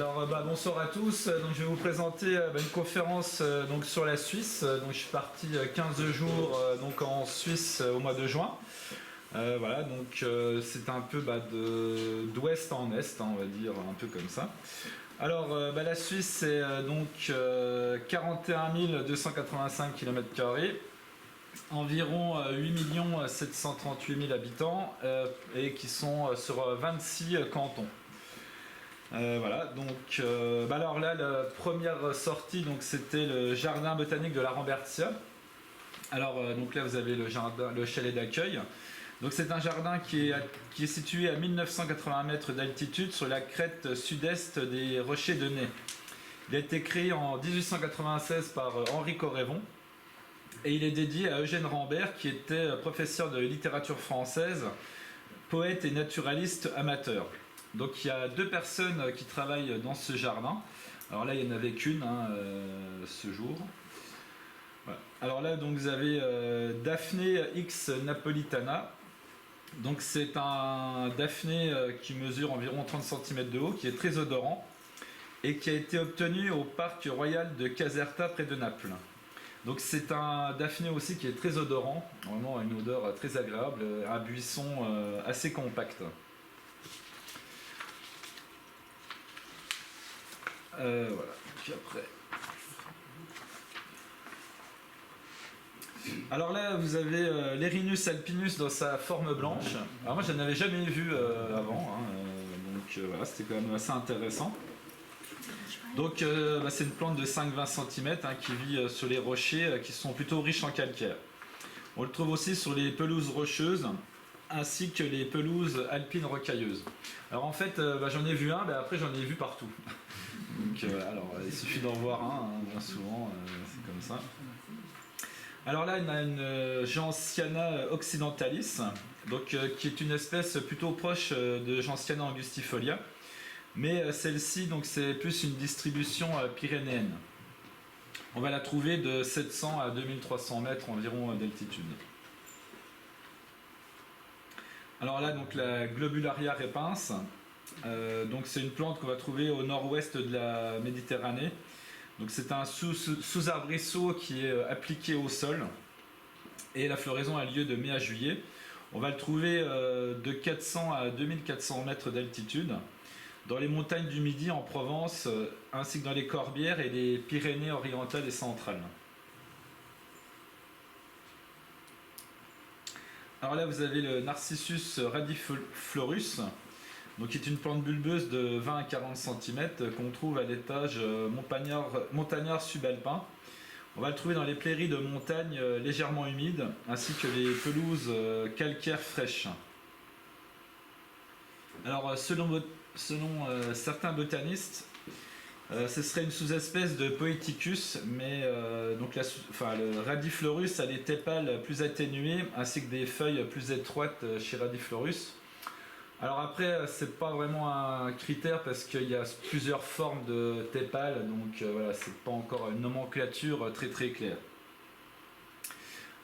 Alors, bonsoir à tous. Donc, je vais vous présenter une conférence donc, sur la Suisse. Donc, je suis parti 15 jours donc, en Suisse au mois de juin. Voilà, donc c'est un peu d'ouest en est, hein, on va dire, un peu comme ça. Alors, la Suisse, c'est donc 41 285 km², environ 8 738 000 habitants et qui sont sur 26 cantons. Voilà, donc alors là, la première sortie, donc c'était le jardin botanique de la Rambertia. Alors donc là, vous avez le jardin, le chalet d'accueil. Donc c'est un jardin qui est situé à 1980 mètres d'altitude sur la crête sud-est des Rochers de Nez. Il a été créé en 1896 par Henri Corrévon et il est dédié à Eugène Rambert, qui était professeur de littérature française, poète et naturaliste amateur. Donc il y a deux personnes qui travaillent dans ce jardin. Alors là, il n'y en avait qu'une ce jour. Voilà. Alors là, donc, vous avez Daphné X napolitana. Donc c'est un Daphné qui mesure environ 30 cm de haut, qui est très odorant et qui a été obtenu au parc royal de Caserta près de Naples. Donc c'est un Daphné aussi qui est très odorant, vraiment une odeur très agréable, un buisson assez compact. Voilà, puis après. Alors là, vous avez l'Erinus alpinus dans sa forme blanche. Alors moi, je n'en avais jamais vu avant, hein, donc voilà, c'était quand même assez intéressant. Donc c'est une plante de 5-20 cm hein, qui vit sur les rochers qui sont plutôt riches en calcaire. On le trouve aussi sur les pelouses rocheuses ainsi que les pelouses alpines rocailleuses. Alors en fait, j'en ai vu un, après j'en ai vu partout. Donc alors il suffit d'en voir un, hein, bien souvent, c'est comme ça. Alors là, il y a une Gentiana occidentalis, donc, qui est une espèce plutôt proche de Gentiana angustifolia, mais celle-ci, donc, c'est plus une distribution pyrénéenne. On va la trouver de 700 à 2300 mètres environ d'altitude. Alors là, donc, la Globularia repens, donc c'est une plante qu'on va trouver au nord-ouest de la Méditerranée. Donc c'est un sous-arbrisseau qui est appliqué au sol et la floraison a lieu de mai à juillet. On va le trouver de 400 à 2400 mètres d'altitude dans les montagnes du Midi en Provence ainsi que dans les Corbières et les Pyrénées orientales et centrales. Alors là vous avez le Narcissus radiflorus, donc qui est une plante bulbeuse de 20 à 40 cm qu'on trouve à l'étage montagnard subalpin. On va le trouver dans les prairies de montagne légèrement humides ainsi que les pelouses calcaires fraîches. Alors selon certains botanistes, ce serait une sous-espèce de Poeticus, mais donc le Radiflorus a des tépales plus atténuées ainsi que des feuilles plus étroites chez Radiflorus. Alors après, c'est pas vraiment un critère parce qu'il y a plusieurs formes de tépales, donc voilà, c'est pas encore une nomenclature très très claire.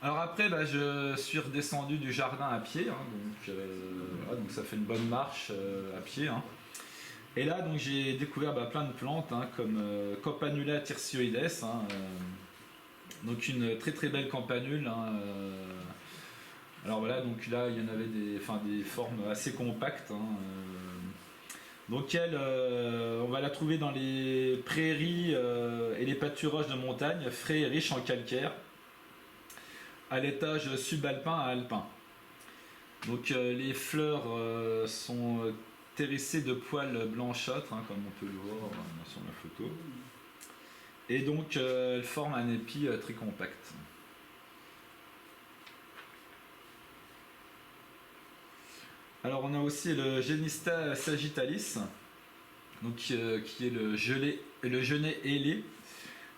Alors après, je suis redescendu du jardin à pied, hein, voilà, donc ça fait une bonne marche à pied. Hein. Et là, donc j'ai découvert plein de plantes hein, comme Campanula tirsioides, hein, donc une très très belle campanule. Hein, alors voilà, donc là il y en avait des formes assez compactes. Hein, donc elle, on va la trouver dans les prairies et les pâturages de montagne, frais et riches en calcaire, à l'étage subalpin à alpin. Donc les fleurs sont hérissées de poils blanchâtres, hein, comme on peut le voir sur la photo. Et donc elles forment un épi très compact. Alors on a aussi le Genista sagittalis, donc, qui est le genêt ailé.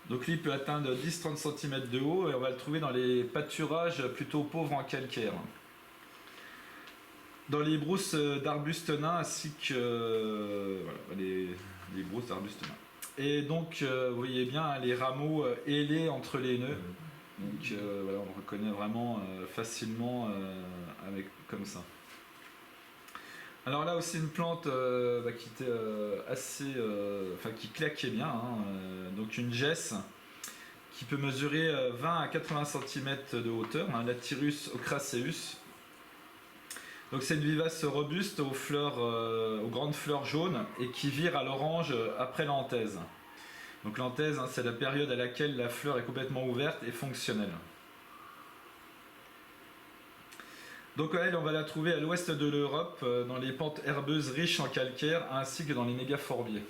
Donc lui peut atteindre 10-30 cm de haut et on va le trouver dans les pâturages plutôt pauvres en calcaire. Dans les brousses d'arbustes nains ainsi que voilà, les brousses d'arbustes nains. Et donc vous voyez bien les rameaux ailés entre les nœuds. Donc voilà, on le reconnaît vraiment facilement comme ça. Alors là aussi une plante qui était assez, qui claquait bien, hein, donc une gesse qui peut mesurer 20 à 80 cm de hauteur, hein, Lathyrus ocraceus. Donc c'est une vivace robuste aux grandes fleurs jaunes et qui vire à l'orange après l'anthèse. Donc l'anthèse, hein, c'est la période à laquelle la fleur est complètement ouverte et fonctionnelle. Donc elle, on va la trouver à l'ouest de l'Europe, dans les pentes herbeuses riches en calcaire, ainsi que dans les mégaphorbiers.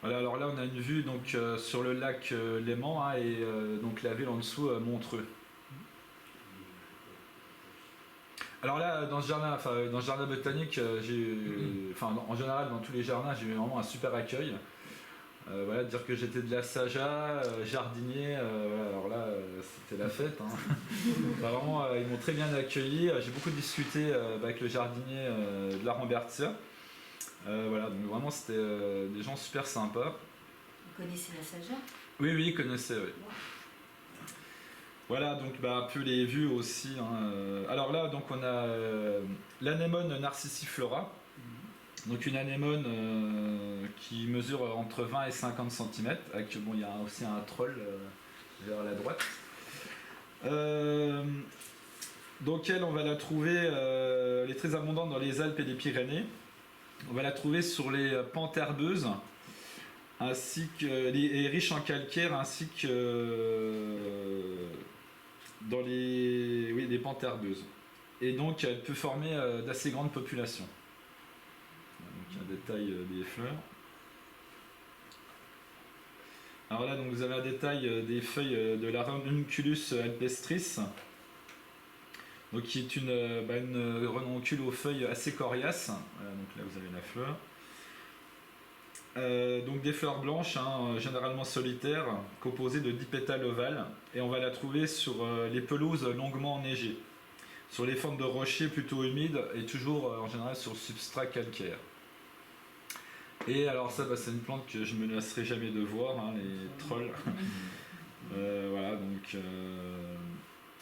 Voilà, alors là on a une vue donc, sur le lac Léman, hein, et donc la ville en dessous, Montreux. Alors là, dans ce jardin botanique, en général dans tous les jardins, j'ai eu vraiment un super accueil. Voilà, dire que j'étais de la Saja, jardinier, voilà, alors là c'était la fête, hein. Vraiment, ils m'ont très bien accueilli. J'ai beaucoup discuté avec le jardinier de la Rambertia. Voilà, donc vraiment c'était des gens super sympas. Vous connaissez la Saja? Oui, ils connaissaient, oui. Wow. Voilà, donc un peu les vues aussi, hein. Alors là, donc on a l'anémone narcissiflora. Donc une anémone qui mesure entre 20 et 50 cm, avec, bon, il y a aussi un troll vers la droite. Donc elle, on va la trouver, elle est très abondante dans les Alpes et les Pyrénées. On va la trouver sur les pentes herbeuses, ainsi que et riche en calcaire, ainsi que dans les pentes herbeuses. Et donc elle peut former d'assez grandes populations. Donc un détail des fleurs. Alors là, donc, vous avez un détail des feuilles de la Ranunculus alpestris, donc qui est une renoncule aux feuilles assez coriaces. Voilà, donc là vous avez la fleur. Donc des fleurs blanches, hein, généralement solitaires, composées de 10 pétales ovales, et on va la trouver sur les pelouses longuement enneigées, sur les formes de rochers plutôt humides et toujours en général sur le substrat calcaire. Et alors ça, c'est une plante que je ne me lasserai jamais de voir, hein, les trolls. Voilà, donc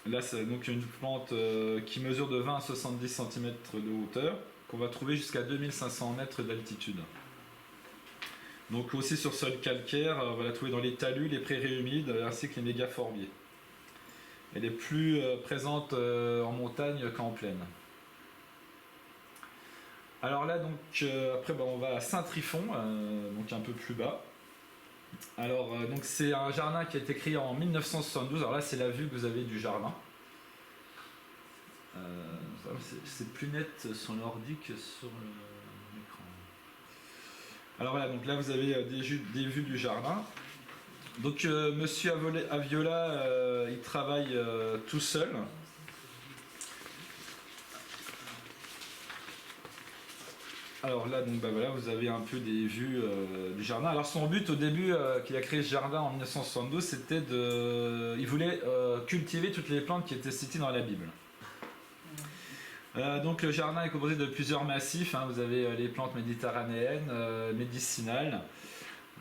là c'est donc une plante qui mesure de 20 à 70 cm de hauteur, qu'on va trouver jusqu'à 2500 mètres d'altitude. Donc aussi sur sol calcaire, on va la trouver dans les talus, les prairies humides, ainsi que les mégaphorbiers. Elle est plus présente en montagne qu'en plaine. Alors là, donc, après, on va à Saint-Trifon, donc un peu plus bas. Alors, donc c'est un jardin qui a été créé en 1972. Alors là, c'est la vue que vous avez du jardin. C'est plus net sur l'ordi que sur l'écran. Alors voilà, donc là, vous avez des vues du jardin. Donc, monsieur Aviola, il travaille tout seul. Alors là, donc, voilà, vous avez un peu des vues du jardin. Alors son but au début, qu'il a créé ce jardin en 1972, c'était il voulait cultiver toutes les plantes qui étaient citées dans la Bible. Donc le jardin est composé de plusieurs massifs, hein. Vous avez les plantes méditerranéennes, médicinales,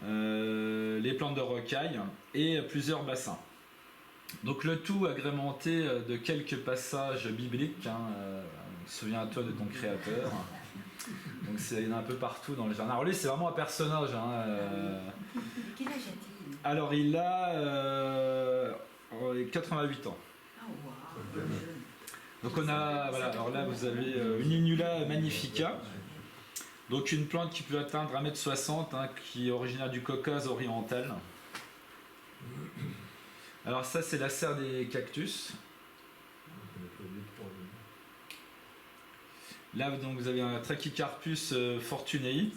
les plantes de rocaille et plusieurs bassins. Donc le tout agrémenté de quelques passages bibliques, hein. Souviens-toi de ton créateur. Donc il y en a un peu partout dans le jardin. Alors lui, c'est vraiment un personnage, hein. Quel âge a-t-il? Alors il a 88 ans. Oh, wow. Donc on a, voilà, alors là vous avez une Inula magnifica, donc une plante qui peut atteindre 1,60 m, hein, qui est originaire du Caucase oriental. Alors ça c'est la serre des cactus. Là donc vous avez un Trachycarpus fortunei.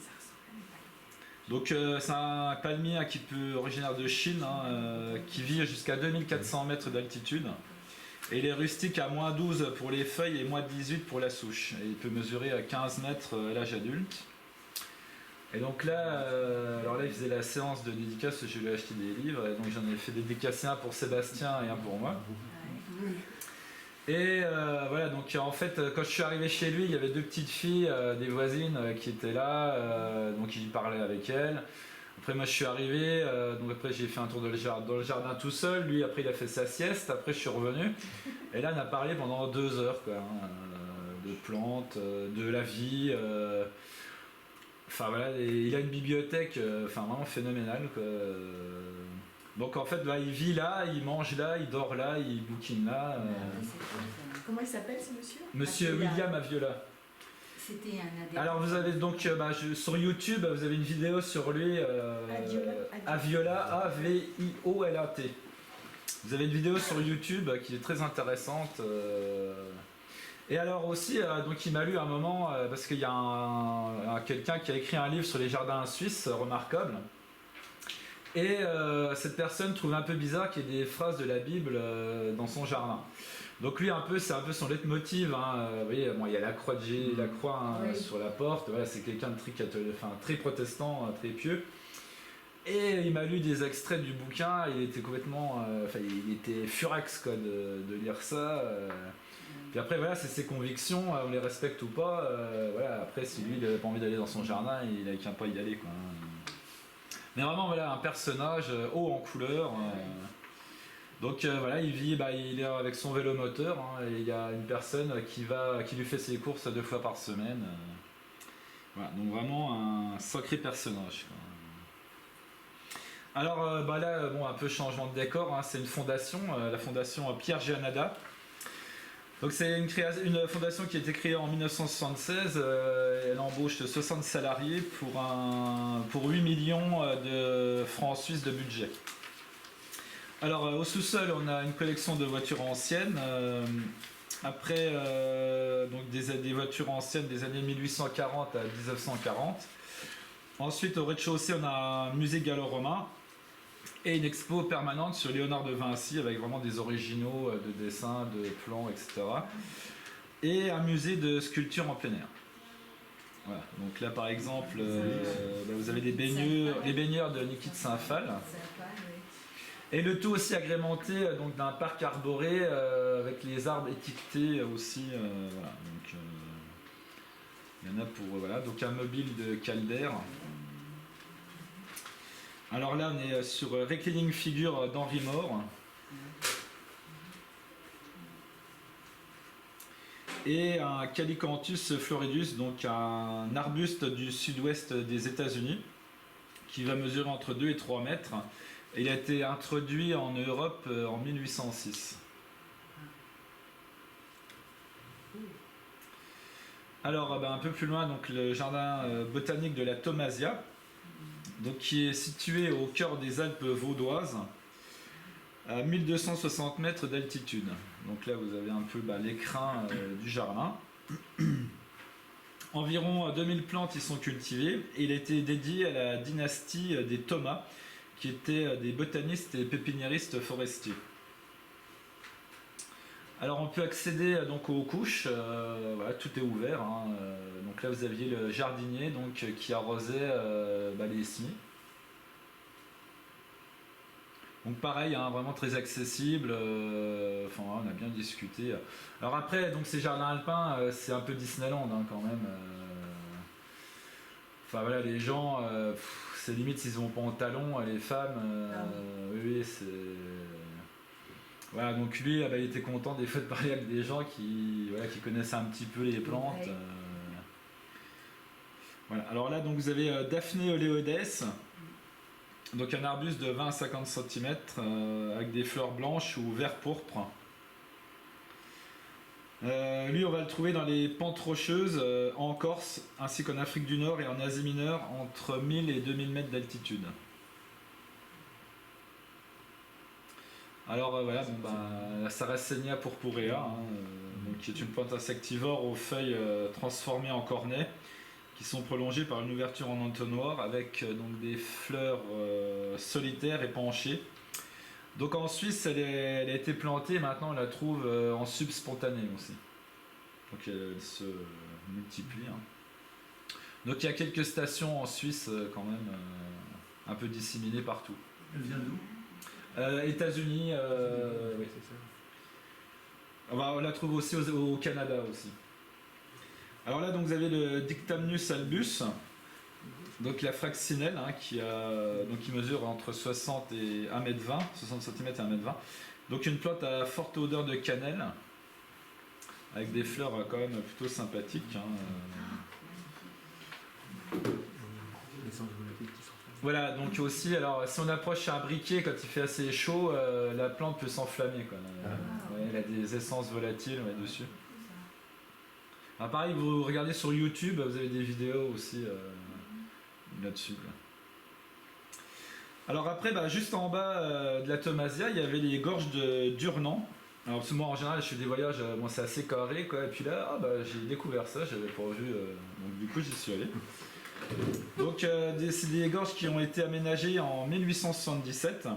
Donc c'est un palmier, hein, qui peut originaire de Chine, hein, qui vit jusqu'à 2400 mètres d'altitude. Et il est rustique à moins 12 pour les feuilles et moins 18 pour la souche. Et il peut mesurer à 15 mètres à l'âge adulte. Et donc là, alors là il faisait la séance de dédicace, je lui ai acheté des livres, et donc j'en ai fait dédicacer un pour Sébastien et un pour moi. Et voilà, donc en fait quand je suis arrivé chez lui, il y avait deux petites filles, des voisines qui étaient là, donc il parlait avec elles. Après moi je suis arrivé, donc après j'ai fait un tour dans le jardin tout seul, lui après il a fait sa sieste, après je suis revenu, et là on a parlé pendant 2 heures quoi, hein, de plantes, de la vie, enfin voilà, et il a une bibliothèque enfin vraiment phénoménale quoi. Donc en fait bah, il vit là, il mange là, il dort là, il bouquine là. C'est cool, ça. Comment il s'appelle ce monsieur? Monsieur Aviola. William Aviola. C'était un adhérent. Alors vous avez donc sur YouTube, vous avez une vidéo sur lui, Aviola, A-V-I-O-L-A-T. Vous avez une vidéo sur YouTube qui est très intéressante. Et alors aussi, donc il m'a lu à un moment, parce qu'il y a quelqu'un qui a écrit un livre sur les jardins suisses remarquables. Et cette personne trouve un peu bizarre qu'il y ait des phrases de la Bible dans son jardin. Donc lui c'est un peu son leitmotiv. Hein. Vous voyez, bon, il y a la croix, la croix hein, Oui. sur la porte. Voilà, c'est quelqu'un de très protestant, très pieux. Et il m'a lu des extraits du bouquin. Il était complètement, il était furax quoi, de lire ça. Puis après voilà, c'est ses convictions. On les respecte ou pas. Voilà, après si lui il n'avait pas envie d'aller dans son jardin, il n'avait qu'à pas y aller quoi. Mais vraiment voilà un personnage haut en couleur. Donc voilà, il vit, il est avec son vélomoteur hein, et il y a une personne qui lui fait ses courses 2 fois par semaine. Voilà, donc vraiment un sacré personnage. Quoi. Alors là, bon, un peu changement de décor, hein, c'est une fondation, la fondation Pierre Gianada. Donc c'est une fondation qui a été créée en 1976, elle embauche 60 salariés pour 8 millions de francs suisses de budget. Alors au sous-sol on a une collection de voitures anciennes, après donc des voitures anciennes des années 1840 à 1940. Ensuite au rez-de-chaussée on a un musée gallo-romain et une expo permanente sur Léonard de Vinci avec vraiment des originaux de dessins, de plans, etc. Et un musée de sculpture en plein air. Voilà. Donc là par exemple vous avez les baigneurs de Niki de Saint-Phal. Sympa, oui. Et le tout aussi agrémenté donc d'un parc arboré avec les arbres étiquetés aussi. Voilà. Donc, il y en a pour donc un mobile de Calder. Alors là on est sur Reclining Figure d'Henri More. Et un Calicanthus floridus, donc un arbuste du sud-ouest des États-Unis qui va mesurer entre 2 et 3 mètres. Il a été introduit en Europe en 1806. Alors un peu plus loin, donc, le jardin botanique de la Thomasia, donc, qui est situé au cœur des Alpes vaudoises, à 1260 mètres d'altitude. Donc là vous avez un peu l'écrin du jardin. Environ 2000 plantes y sont cultivées et il a été dédié à la dynastie des Thomas, qui étaient des botanistes et pépiniéristes forestiers. Alors on peut accéder donc aux couches, voilà, tout est ouvert. Hein, donc là vous aviez le jardinier donc, qui arrosait les semis. Donc pareil, hein, vraiment très accessible, on a bien discuté. Alors après, donc ces jardins alpins, c'est un peu Disneyland hein, quand même. Enfin voilà, les gens, c'est limite s'ils vont pas en talons, les femmes, oui, c'est... Voilà, donc lui, il était content des fois de parler avec des gens qui connaissaient un petit peu les plantes. Ouais. Voilà. Alors là, donc vous avez Daphné oleodes, donc un arbuste de 20 à 50 cm avec des fleurs blanches ou vert pourpre. Lui, on va le trouver dans les pentes rocheuses en Corse, ainsi qu'en Afrique du Nord et en Asie mineure, entre 1000 et 2000 mètres d'altitude. Alors la Sarracenia purpurea, donc, qui est une plante insectivore aux feuilles transformées en cornets, qui sont prolongées par une ouverture en entonnoir avec donc, des fleurs solitaires et penchées. Donc en Suisse, elle a été plantée, maintenant on la trouve en subspontanée aussi. Donc elle se multiplie. Hein. Donc il y a quelques stations en Suisse quand même, un peu disséminées partout. Elle vient d'où? États-Unis, oui. On la trouve aussi au Canada aussi. Alors là donc vous avez le Dictamnus albus. Donc la fraxinelle, hein, qui mesure entre 60 et 1,20 m, 60 cm et 1,20 m. Donc une plante à forte odeur de cannelle, avec des fleurs quand même plutôt sympathiques. Hein. Voilà, donc aussi, alors si on approche un briquet quand il fait assez chaud, la plante peut s'enflammer. Ouais, elle a des essences volatiles dessus. Alors pareil, vous regardez sur YouTube, vous avez des vidéos aussi là-dessus. Alors après, juste en bas de la Thomasia, il y avait les gorges d'Urnan. Alors parce que moi en général je fais des voyages, c'est assez carré quoi, et puis là j'ai découvert ça, j'avais pas vu, donc du coup j'y suis allé. Donc c'est des gorges qui ont été aménagées en 1877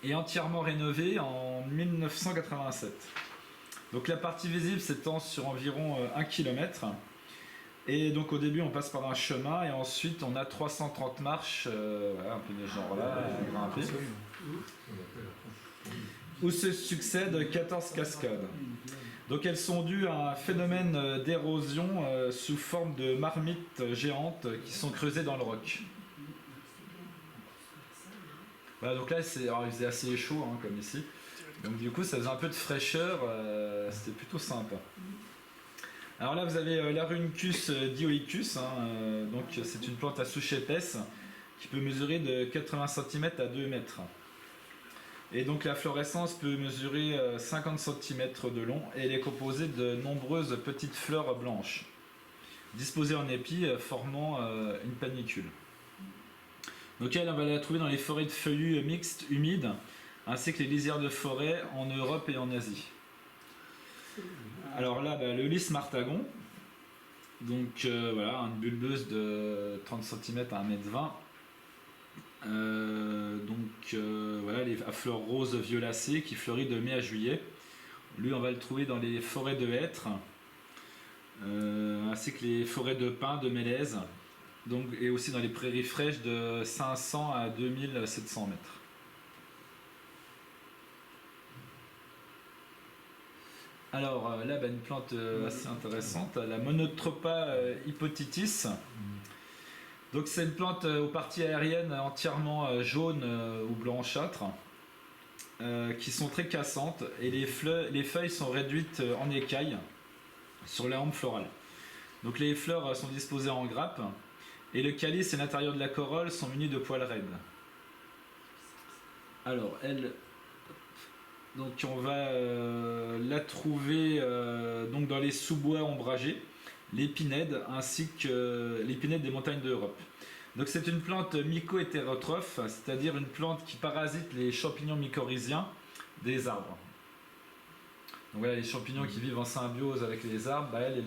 et entièrement rénovées en 1987. Donc la partie visible s'étend sur environ 1 km. Et donc au début on passe par un chemin et ensuite on a 330 marches, un peu de genre là, à grimper, où se succèdent 14 cascades. Donc elles sont dues à un phénomène d'érosion sous forme de marmites géantes qui sont creusées dans le roc. Voilà, donc là il faisait assez chaud comme ici. Donc du coup ça faisait un peu de fraîcheur, c'était plutôt sympa. Alors là vous avez l'Aruncus dioicus, donc c'est une plante à souche épaisse qui peut mesurer de 80 cm à 2 mètres. Et donc la florescence peut mesurer 50 cm de long et elle est composée de nombreuses petites fleurs blanches, disposées en épis formant une panicule. Donc elle, on va la trouver dans les forêts de feuillus mixtes humides, ainsi que les lisières de forêt en Europe et en Asie. Alors là, le lys martagon, donc voilà, une bulbeuse de 30 cm à 1,20 m. Voilà, à fleurs roses violacées qui fleurit de mai à juillet. Lui, on va le trouver dans les forêts de hêtres, ainsi que les forêts de pins, de mélèzes, donc, et aussi dans les prairies fraîches de 500 à 2700 mètres. Alors là, une plante assez intéressante, la Monotropa hypotitis. Donc c'est une plante aux parties aériennes entièrement jaunes ou blanchâtres, qui sont très cassantes, et les feuilles sont réduites en écailles sur la hampe florale. Donc les fleurs sont disposées en grappes, et le calice et l'intérieur de la corolle sont munis de poils raides. Alors elle... Donc on va la trouver donc dans les sous-bois ombragés, l'épinède ainsi que l'épinède des montagnes d'Europe. Donc c'est une plante myco-hétérotrophe, c'est-à-dire une plante qui parasite les champignons mycorhiziens des arbres. Donc voilà, les champignons qui vivent en symbiose avec les arbres, elle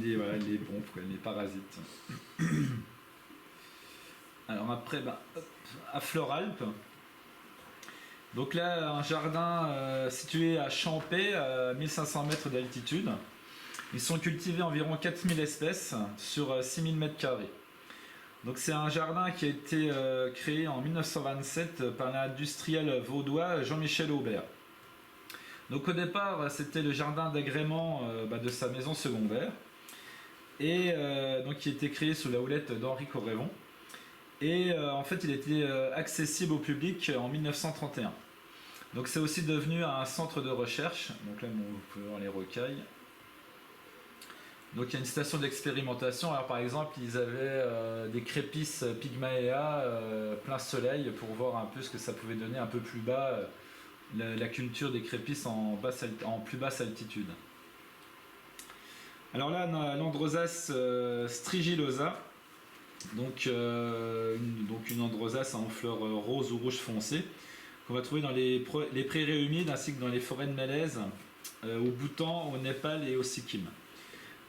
les pompe, elle les parasite. Alors après, à Fleuralpes. Donc là, un jardin situé à Champey, à 1500 mètres d'altitude. Ils sont cultivés environ 4000 espèces sur 6000 m². Donc c'est un jardin qui a été créé en 1927 par l'industriel vaudois Jean-Michel Aubert. Donc au départ, c'était le jardin d'agrément de sa maison secondaire, et donc qui a été créé sous la houlette d'Henri Corrévon. Et en fait, il était accessible au public en 1931. Donc c'est aussi devenu un centre de recherche. Donc là, vous pouvez voir les rocailles. Donc il y a une station d'expérimentation. Alors par exemple, ils avaient des crépisses pygmaea plein soleil pour voir un peu ce que ça pouvait donner un peu plus bas, la culture des crépisses en plus basse altitude. Alors là, on a l'Androsas strigilosa. Donc une androsace en fleurs roses ou rouge foncé qu'on va trouver dans les prairies humides ainsi que dans les forêts de mélèzes au Bhoutan, au Népal et au Sikkim.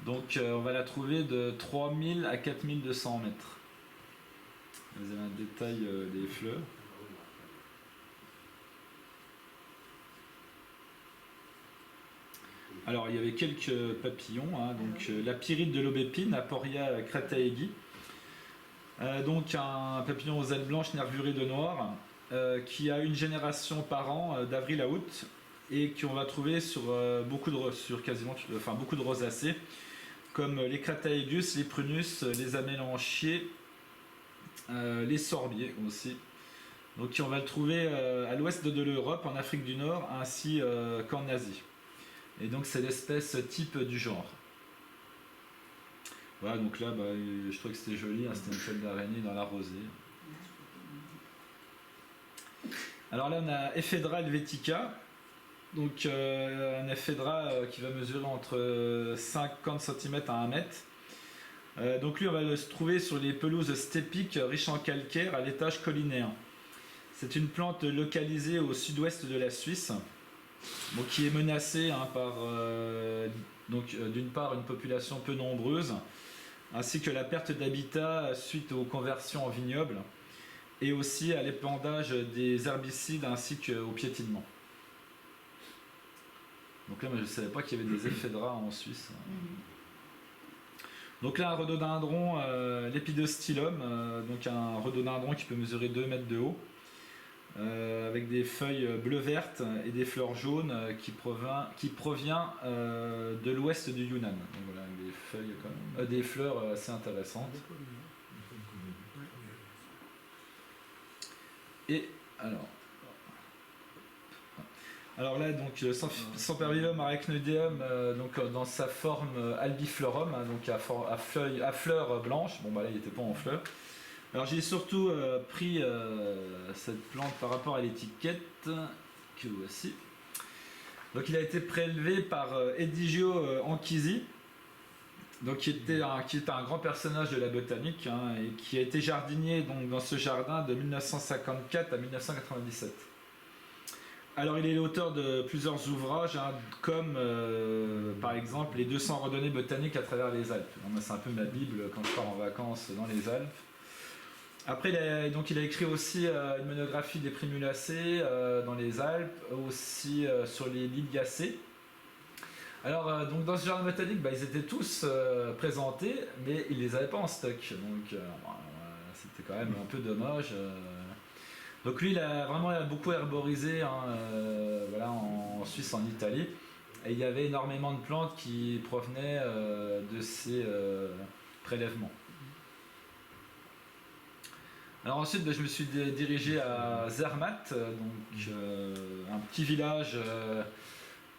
Donc on va la trouver de 3000 à 4200 mètres. Vous avez un détail des fleurs. Alors il y avait quelques papillons, donc la pyrite de l'aubépine, Aporia crataegi. Donc un papillon aux ailes blanches nervuré de noir qui a une génération par an d'avril à août et qu'on va trouver sur beaucoup de rosacées comme les Crataegus, les Prunus, les Amélanchiers, les Sorbiers aussi. Donc on va le trouver à l'ouest de l'Europe, en Afrique du Nord, ainsi qu'en Asie. Et donc c'est l'espèce type du genre. Voilà, donc là, je trouve que c'était joli, hein, c'était une feuille d'araignée dans la rosée. Alors là, on a Ephedra helvetica, donc un ephedra qui va mesurer entre 50 cm à 1 mètre. Donc lui, on va le trouver sur les pelouses stépiques riches en calcaire à l'étage collinéen. C'est une plante localisée au sud-ouest de la Suisse, donc qui est menacée par d'une part une population peu nombreuse, ainsi que la perte d'habitat suite aux conversions en vignoble, et aussi à l'épandage des herbicides ainsi qu'au piétinement. Donc là, moi, je ne savais pas qu'il y avait des ephedras en Suisse. Donc là, un rhododendron, l'épidostylum, donc un rhododendron qui peut mesurer 2 mètres de haut, avec des feuilles bleu-vertes et des fleurs jaunes qui provient de l'ouest du Yunnan. Donc voilà, des feuilles quand même, des fleurs assez intéressantes. Et alors là, donc Sempervivum arachnoideum, donc dans sa forme albiflorum, hein, donc à fleurs blanches. Bon bah là, il n'était pas en fleurs. Alors j'ai surtout pris cette plante par rapport à l'étiquette que voici. Donc il a été prélevé par Edigio Anchisi, donc qui était un grand personnage de la botanique, hein, et qui a été jardinier donc, dans ce jardin de 1954 à 1997. Alors il est l'auteur de plusieurs ouvrages, hein, comme par exemple les 200 randonnées botaniques à travers les Alpes. Moi, c'est un peu ma bible quand je pars en vacances dans les Alpes. Après, il a écrit aussi une monographie des primulacées dans les Alpes, aussi sur les liliacées. Alors, donc dans ce jardin botanique, ils étaient tous présentés, mais il les avait pas en stock. Donc, c'était quand même un peu dommage. Donc lui, il a beaucoup herborisé, hein, voilà, en Suisse, en Italie. Et il y avait énormément de plantes qui provenaient de ces prélèvements. Alors ensuite, je me suis dirigé à Zermatt, donc un petit village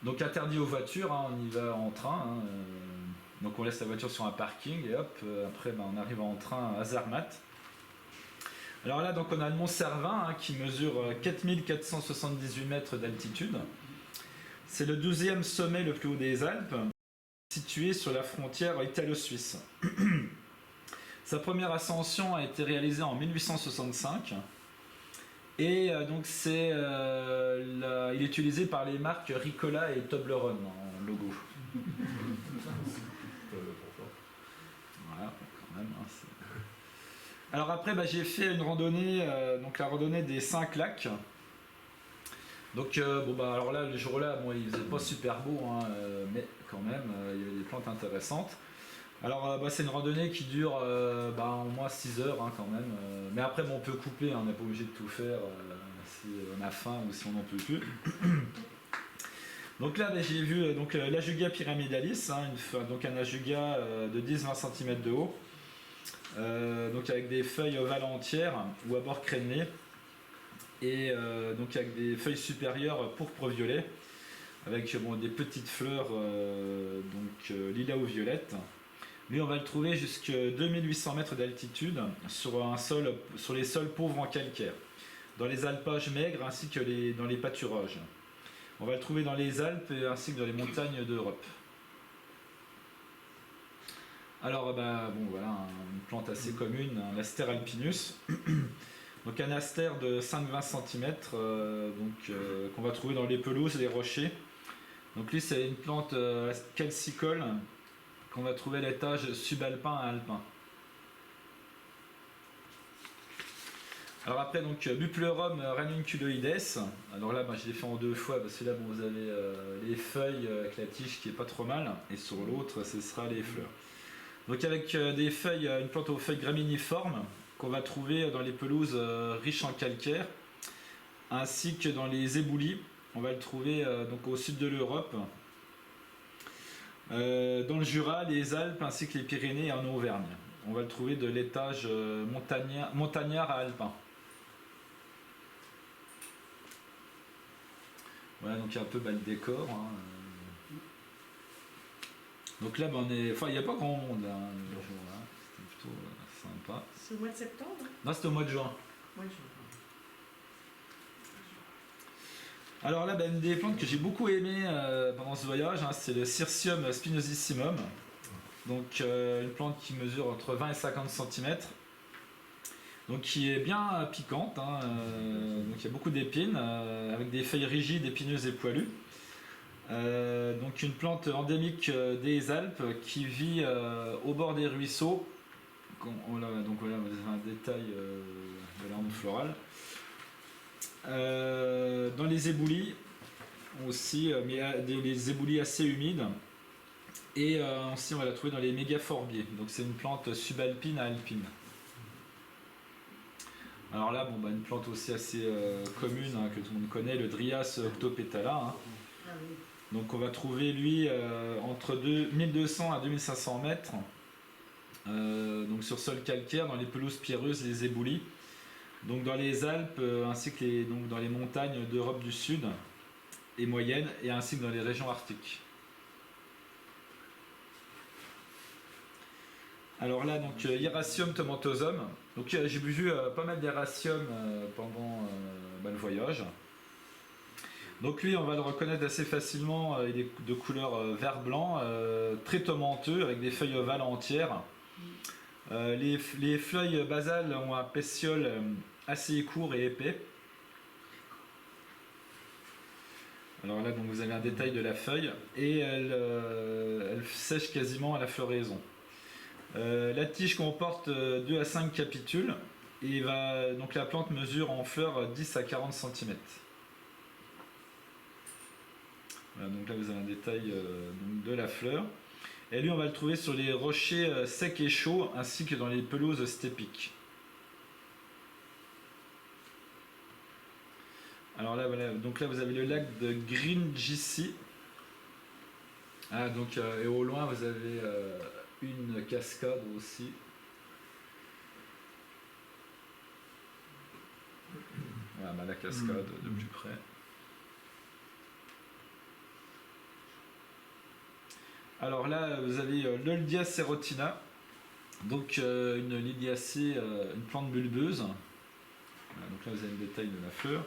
donc interdit aux voitures, hein, on y va en train. Hein, donc on laisse la voiture sur un parking et hop, après on arrive en train à Zermatt. Alors là, donc on a le mont Cervin, hein, qui mesure 4478 mètres d'altitude. C'est le 12e sommet le plus haut des Alpes, situé sur la frontière italo-suisse. Sa première ascension a été réalisée en 1865 et donc il est utilisé par les marques Ricola et Toblerone en logo. Voilà, quand même. Hein, alors après, j'ai fait une randonnée, donc la randonnée des 5 lacs. Donc alors là, le jour-là, il faisait pas super beau, hein, mais quand même, il y avait des plantes intéressantes. Alors c'est une randonnée qui dure au moins 6 heures, hein, quand même. Mais après, on peut couper, hein, on n'est pas obligé de tout faire si on a faim ou si on n'en peut plus. Donc là, j'ai vu l'Ajuga pyramidalis, hein, donc un ajuga de 10-20 cm de haut, donc avec des feuilles ovales entières ou à bord crénelés, et donc avec des feuilles supérieures pourpre-violet, avec des petites fleurs lilas ou violettes. Lui, on va le trouver jusqu'à 2800 mètres d'altitude sur les sols pauvres en calcaire, dans les alpages maigres ainsi que dans les pâturages. On va le trouver dans les Alpes ainsi que dans les montagnes d'Europe. Alors, voilà, une plante assez commune, un Aster alpinus. Donc un aster de 5-20 cm, qu'on va trouver dans les pelouses et les rochers. Donc lui, c'est une plante calcicole qu'on va trouver à l'étage subalpin à alpin. Alors après, Buplerum ranunculoides. Alors là, je l'ai fait en 2 fois parce que là, vous avez les feuilles avec la tige qui est pas trop mal, et sur l'autre, ce sera les fleurs. Donc avec des feuilles, une plante aux feuilles graminiformes qu'on va trouver dans les pelouses riches en calcaire, ainsi que dans les éboulis. On va le trouver au sud de l'Europe. Dans le Jura, les Alpes ainsi que les Pyrénées et en Auvergne. On va le trouver de l'étage montagnard à alpin. Voilà, donc il y a un peu le décor. Hein. Donc là, ben, il n'y a pas grand monde hein, le jour. Hein. C'était plutôt sympa. C'est au mois de septembre? Non, c'était au mois de juin. Oui, Alors là, ben, une des plantes que j'ai beaucoup aimé pendant ce voyage, hein, c'est le Cirsium spinosissimum. Donc une plante qui mesure entre 20 et 50 cm. Donc qui est bien piquante. Hein, donc il y a beaucoup d'épines, avec des feuilles rigides, épineuses et poilues. Donc une plante endémique des Alpes qui vit au bord des ruisseaux. Donc voilà, vous avez un détail de l'arbre floral. Dans les éboulis aussi, mais les éboulis assez humides. Et aussi on va la trouver dans les mégaphorbiers. Donc c'est une plante subalpine à alpine. Alors là, bon, bah, une plante aussi assez commune hein, que tout le monde connaît, le Dryas octopetala. Hein. Ah oui. Donc on va trouver lui entre 1200 à 2500 mètres. Donc sur sol calcaire, dans les pelouses pierreuses, les éboulis. Donc dans les Alpes ainsi que donc dans les montagnes d'Europe du Sud et moyenne, et ainsi que dans les régions arctiques. Alors là, donc Hieracium tomentosum. Donc j'ai vu pas mal d'Hieracium pendant le voyage. Donc lui, on va le reconnaître assez facilement. Il est de couleur vert-blanc, très tomenteux, avec des feuilles ovales entières. Les feuilles basales ont un pétiole assez court et épais. Alors là, donc, vous avez un détail de la feuille et elle sèche quasiment à la floraison. La tige comporte 2 à 5 capitules et donc la plante mesure en fleurs 10 à 40 cm. Voilà, donc là vous avez un détail donc de la fleur. Et lui on va le trouver sur les rochers secs et chauds ainsi que dans les pelouses stépiques. Alors là, voilà, donc là vous avez le lac de Gringici. Ah, donc, et au loin vous avez une cascade aussi. Voilà, bah, la cascade de plus près. Alors là, vous avez l'Oldia serotina, donc une liliacée, une plante bulbeuse. Voilà, donc là, vous avez le détail de la fleur.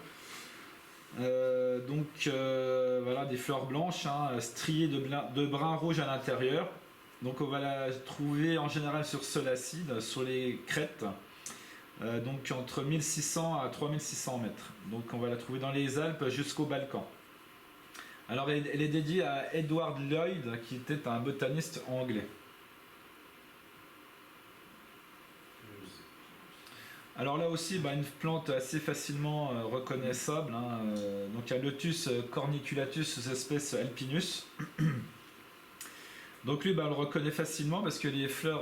Voilà, des fleurs blanches, hein, striées de brun rouge à l'intérieur. Donc on va la trouver en général sur sol acide, sur les crêtes, donc entre 1600 à 3600 mètres. Donc on va la trouver dans les Alpes jusqu'au Balkan. Alors elle est dédiée à Edward Lloyd, qui était un botaniste anglais. Alors là aussi, bah, une plante assez facilement reconnaissable. Hein, donc il y a Lotus corniculatus, espèce alpinus. Donc lui, bah, on le reconnaît facilement parce que les fleurs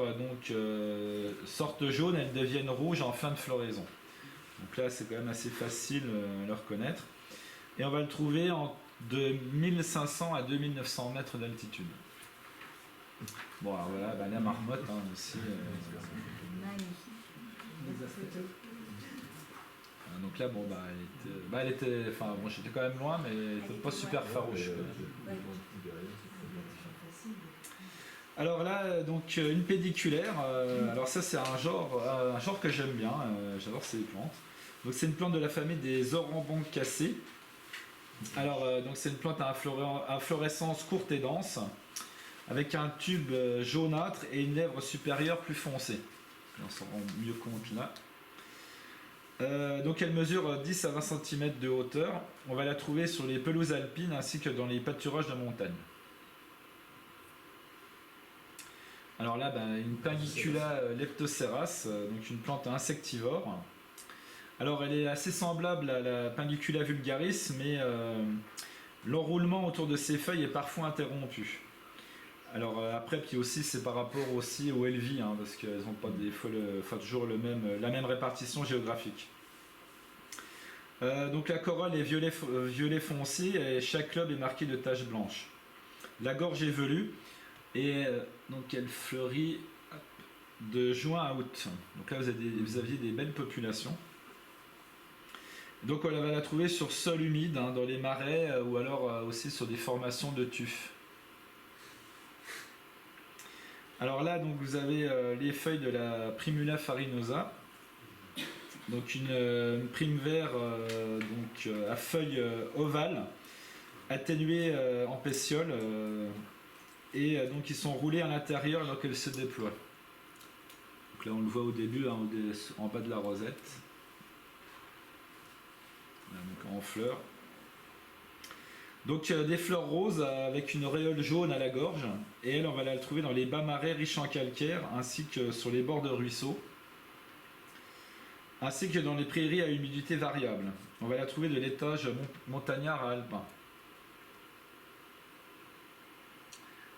sortent jaunes, elles deviennent rouges en fin de floraison. Donc là, c'est quand même assez facile à le reconnaître. Et on va le trouver de 1500 à 2900 mètres d'altitude. Bon, alors voilà, bah, la marmotte hein, aussi. Donc là, bon, elle était, enfin, bon, j'étais quand même loin, mais elle n'était pas super farouche. Alors là, donc une pédiculaire. Alors ça, c'est un genre que j'aime bien. J'adore ces plantes. Donc c'est une plante de la famille des Aurambancacées. Alors donc c'est une plante à inflorescence courte et dense, avec un tube jaunâtre et une lèvre supérieure plus foncée. On s'en rend mieux compte là. Donc elle mesure 10 à 20 cm de hauteur. On va la trouver sur les pelouses alpines ainsi que dans les pâturages de montagne. Alors là, une Pingicula leptoceras, donc une plante insectivore. Alors elle est assez semblable à la Pingicula vulgaris, mais l'enroulement autour de ses feuilles est parfois interrompu. Alors après, puis aussi c'est par rapport aussi aux Elvies, hein, parce qu'elles n'ont pas toujours la même répartition géographique. Donc la corolle est violet foncé et chaque lobe est marqué de taches blanches. La gorge est velue Et donc elle fleurit de juin à août. Donc là vous aviez des belles populations. Donc on va la trouver sur sol humide, hein, dans les marais ou alors aussi sur des formations de tufs. Alors là donc vous avez les feuilles de la Primula farinosa. Donc une prime vert à feuilles ovales, atténuées en pétiole, et donc ils sont roulés à l'intérieur alors qu'elles se déploient. Donc là on le voit au début, hein, en bas de la rosette. Là, donc en fleurs. Donc des fleurs roses avec une auréole jaune à la gorge, et elle on va la trouver dans les bas marais riches en calcaire ainsi que sur les bords de ruisseaux, ainsi que dans les prairies à humidité variable. On va la trouver de l'étage montagnard à alpin.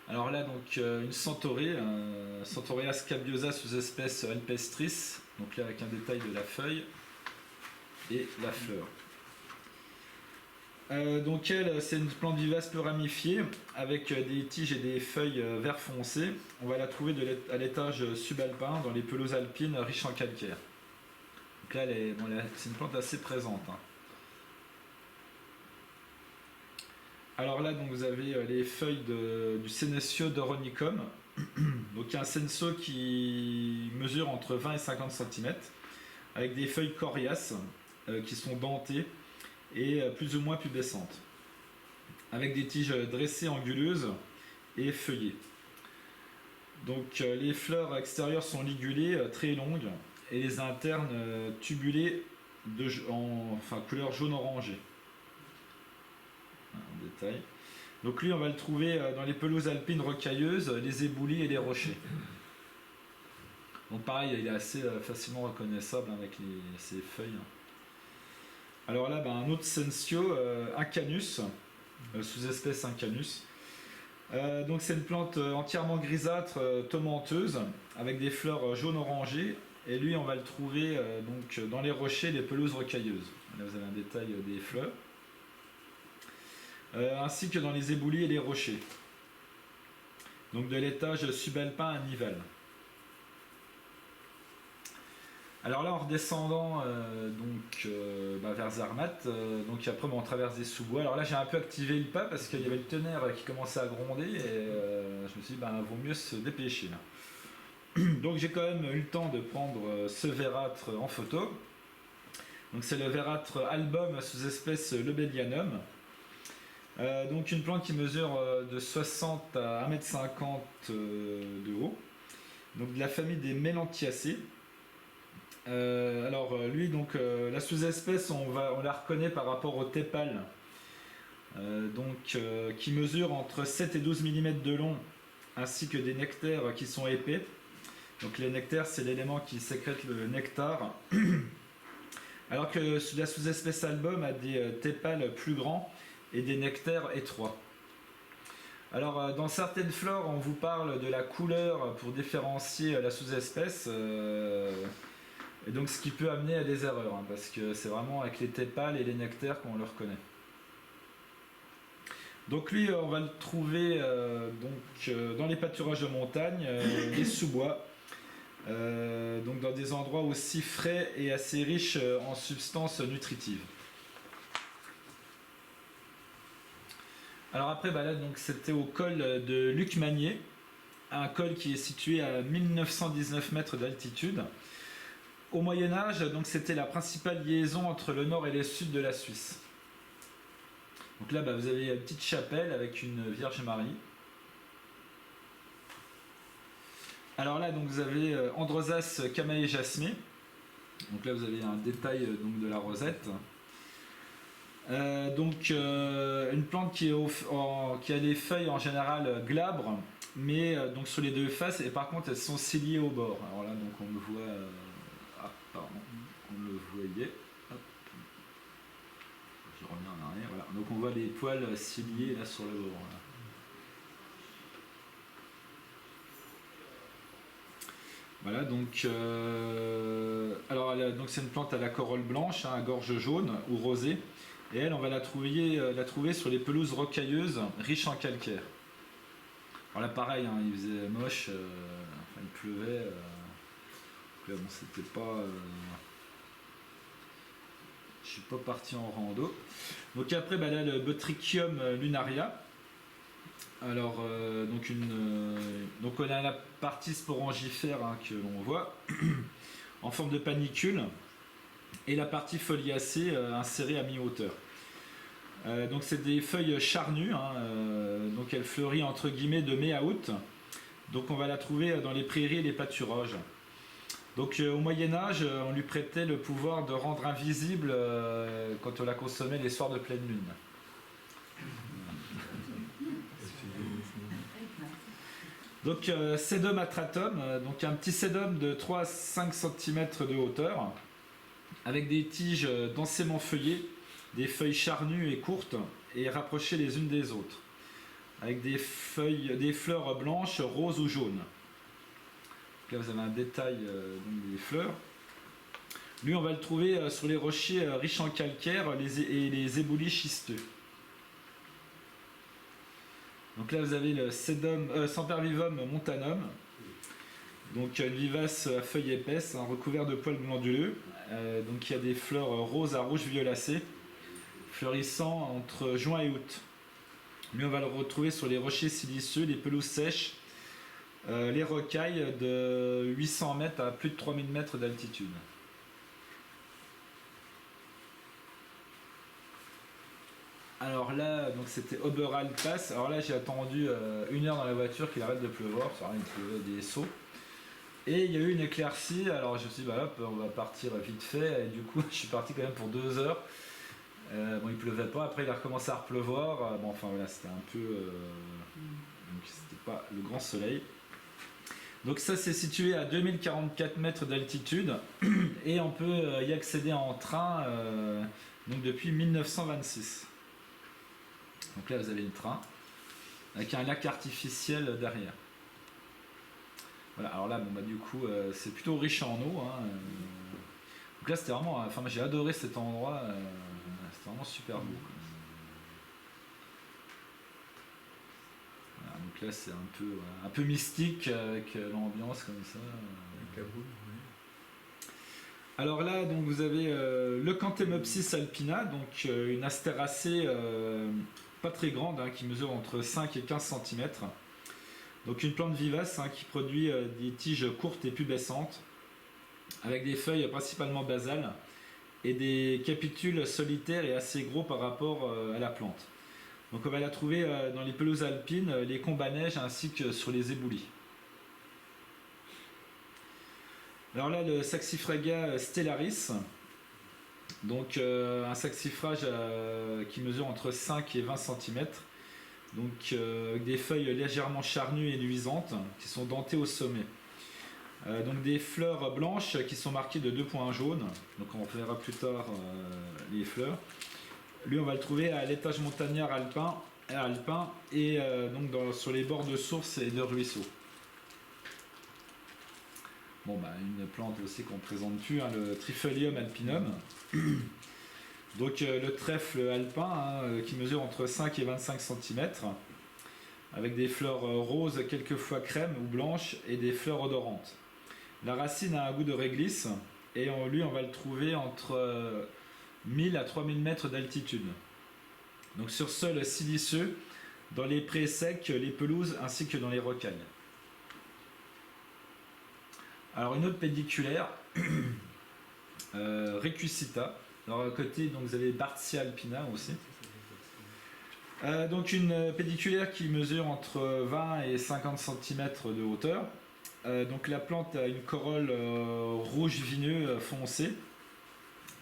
Alors là donc une centaurée, Centaurea scabiosa sous-espèce alpestris, donc là avec un détail de la feuille et la fleur. Donc elle, c'est une plante vivace peu ramifiée avec des tiges et des feuilles vert foncé. On va la trouver à l'étage subalpin dans les pelouses alpines riches en calcaire. Donc là, c'est une plante assez présente, hein. Alors là, donc, vous avez les feuilles du Senecio doronicum. Donc il y a un senso qui mesure entre 20 et 50 cm avec des feuilles coriaces qui sont dentées et plus ou moins pubescentes, avec des tiges dressées anguleuses et feuillées. Donc les fleurs extérieures sont ligulées, très longues, et les internes tubulées couleur jaune orangé. En détail. Donc lui on va le trouver dans les pelouses alpines rocailleuses, les éboulis et les rochers. Donc pareil, il est assez facilement reconnaissable avec ses feuilles. Alors là, un autre Sensio, Incanus, sous-espèce Incanus. Donc c'est une plante entièrement grisâtre, tomenteuse, avec des fleurs jaune-orangées. Et lui, on va le trouver donc, dans les rochers, les pelouses rocailleuses. Là, vous avez un détail des fleurs. Ainsi que dans les éboulis et les rochers. Donc de l'étage subalpin à Nivelles. Alors là, en redescendant vers Zermatt, donc après on traverse des sous-bois. Alors là, j'ai un peu activé le pas parce qu'il y avait le tonnerre qui commençait à gronder et je me suis dit, vaut mieux se dépêcher là. Donc j'ai quand même eu le temps de prendre ce vérâtre en photo. Donc c'est le vérâtre album sous-espèce Lobelianum. Donc une plante qui mesure de 60 à 1,50 m de haut. Donc de la famille des Melanthiacées. Lui donc la sous-espèce on la reconnaît par rapport au tépale qui mesure entre 7 et 12 mm de long, ainsi que des nectaires qui sont épais. Donc les nectaires c'est l'élément qui sécrète le nectar, alors que la sous-espèce album a des tépales plus grands et des nectaires étroits. Alors dans certaines fleurs on vous parle de la couleur pour différencier la sous-espèce, et donc ce qui peut amener à des erreurs, hein, parce que c'est vraiment avec les tépales et les nectaires qu'on le reconnaît. Donc lui on va le trouver dans les pâturages de montagne, les sous-bois, donc dans des endroits aussi frais et assez riches en substances nutritives. Alors après là donc c'était au col de Lucmanier, un col qui est situé à 1919 mètres d'altitude. Au Moyen-Âge, donc c'était la principale liaison entre le nord et le sud de la Suisse. Donc là, vous avez une petite chapelle avec une Vierge Marie. Alors là, donc vous avez Androsas Camae Jasmé. Donc là, vous avez un détail de la rosette. Une plante qui a des feuilles en général glabres, mais donc sur les deux faces, et par contre elles sont ciliées au bord. Alors là, donc on le voit. On le voyait. Hop. Je reviens en arrière. Voilà. Donc on voit les poils ciliés là sur le bord. Voilà, donc c'est une plante à la corolle blanche, à gorge jaune ou rosée, et elle on va la trouver sur les pelouses rocailleuses riches en calcaire. Alors là pareil, hein, il faisait moche, il pleuvait. Donc là bon c'était pas. Je suis pas parti en rando. Donc après bah, là le Botrychium lunaria. Alors donc on a la partie sporangifère hein, que l'on voit en forme de panicule et la partie foliacée insérée à mi-hauteur. Donc c'est des feuilles charnues, hein, donc elle fleurit entre guillemets de mai à août. Donc on va la trouver dans les prairies et les pâturages. Donc au Moyen-Âge, on lui prêtait le pouvoir de rendre invisible quand on la consommait les soirs de pleine lune. Donc Sedum atratum, donc un petit sedum de 3 à 5 cm de hauteur, avec des tiges densément feuillées, des feuilles charnues et courtes et rapprochées les unes des autres, avec des fleurs blanches, roses ou jaunes. Donc là vous avez un détail des fleurs. Lui on va le trouver sur les rochers riches en calcaire et les éboulis schisteux. Donc là vous avez le Sempervivum montanum, donc une vivace à feuilles épaisses, hein, recouvert de poils glanduleux. Donc il y a des fleurs roses à rouge violacé, fleurissant entre juin et août. Lui on va le retrouver sur les rochers siliceux, les pelouses sèches, les rocailles de 800 mètres à plus de 3000 mètres d'altitude. Alors là, donc c'était Oberalpass. Alors là, j'ai attendu 1 heure dans la voiture qu'il arrête de pleuvoir. Parce qu'il pleuvait des seaux. Et il y a eu une éclaircie. Alors je me suis dit, bah hop, on va partir vite fait. Et du coup, je suis parti quand même pour 2 heures. Bon, il pleuvait pas. Après, il a recommencé à repleuvoir. Bon, enfin voilà, c'était un peu. Donc c'était pas le grand soleil. Donc ça, c'est situé à 2044 mètres d'altitude. Et on peut y accéder en train donc depuis 1926. Donc là vous avez le train avec un lac artificiel derrière. Voilà, alors là bon, bah, du coup c'est plutôt riche en eau. Hein, donc là c'était vraiment. Enfin moi j'ai adoré cet endroit, c'était vraiment super beau. Voilà, donc là c'est un peu mystique avec l'ambiance comme ça. Kaboul, Alors là donc vous avez le Canthemopsis alpina, donc une astéracée pas très grande, hein, qui mesure entre 5 et 15 cm. Donc une plante vivace hein, qui produit des tiges courtes et pubescentes, avec des feuilles principalement basales et des capitules solitaires et assez gros par rapport à la plante. Donc on va la trouver dans les pelouses alpines, les combes à neige ainsi que sur les éboulis. Alors là le Saxifraga stellaris, donc un saxifrage qui mesure entre 5 et 20 cm, donc avec des feuilles légèrement charnues et luisantes qui sont dentées au sommet. Donc des fleurs blanches qui sont marquées de 2 points jaunes, donc on verra plus tard les fleurs. Lui on va le trouver à l'étage montagnard alpin et donc sur les bords de sources et de ruisseaux. Bon, bah, une plante aussi qu'on ne présente plus, hein, le Trifolium alpinum. Donc le trèfle alpin hein, qui mesure entre 5 et 25 cm, avec des fleurs roses, quelquefois crème ou blanches, et des fleurs odorantes. La racine a un goût de réglisse, et lui on va le trouver entre 1000 à 3000 mètres d'altitude. Donc sur sol siliceux, dans les prés secs, les pelouses ainsi que dans les rocailles. Alors une autre pédiculaire, Recucita. Alors à côté donc vous avez Bartsia alpina aussi. Donc une pédiculaire qui mesure entre 20 et 50 cm de hauteur. Donc la plante a une corolle rouge vineux foncé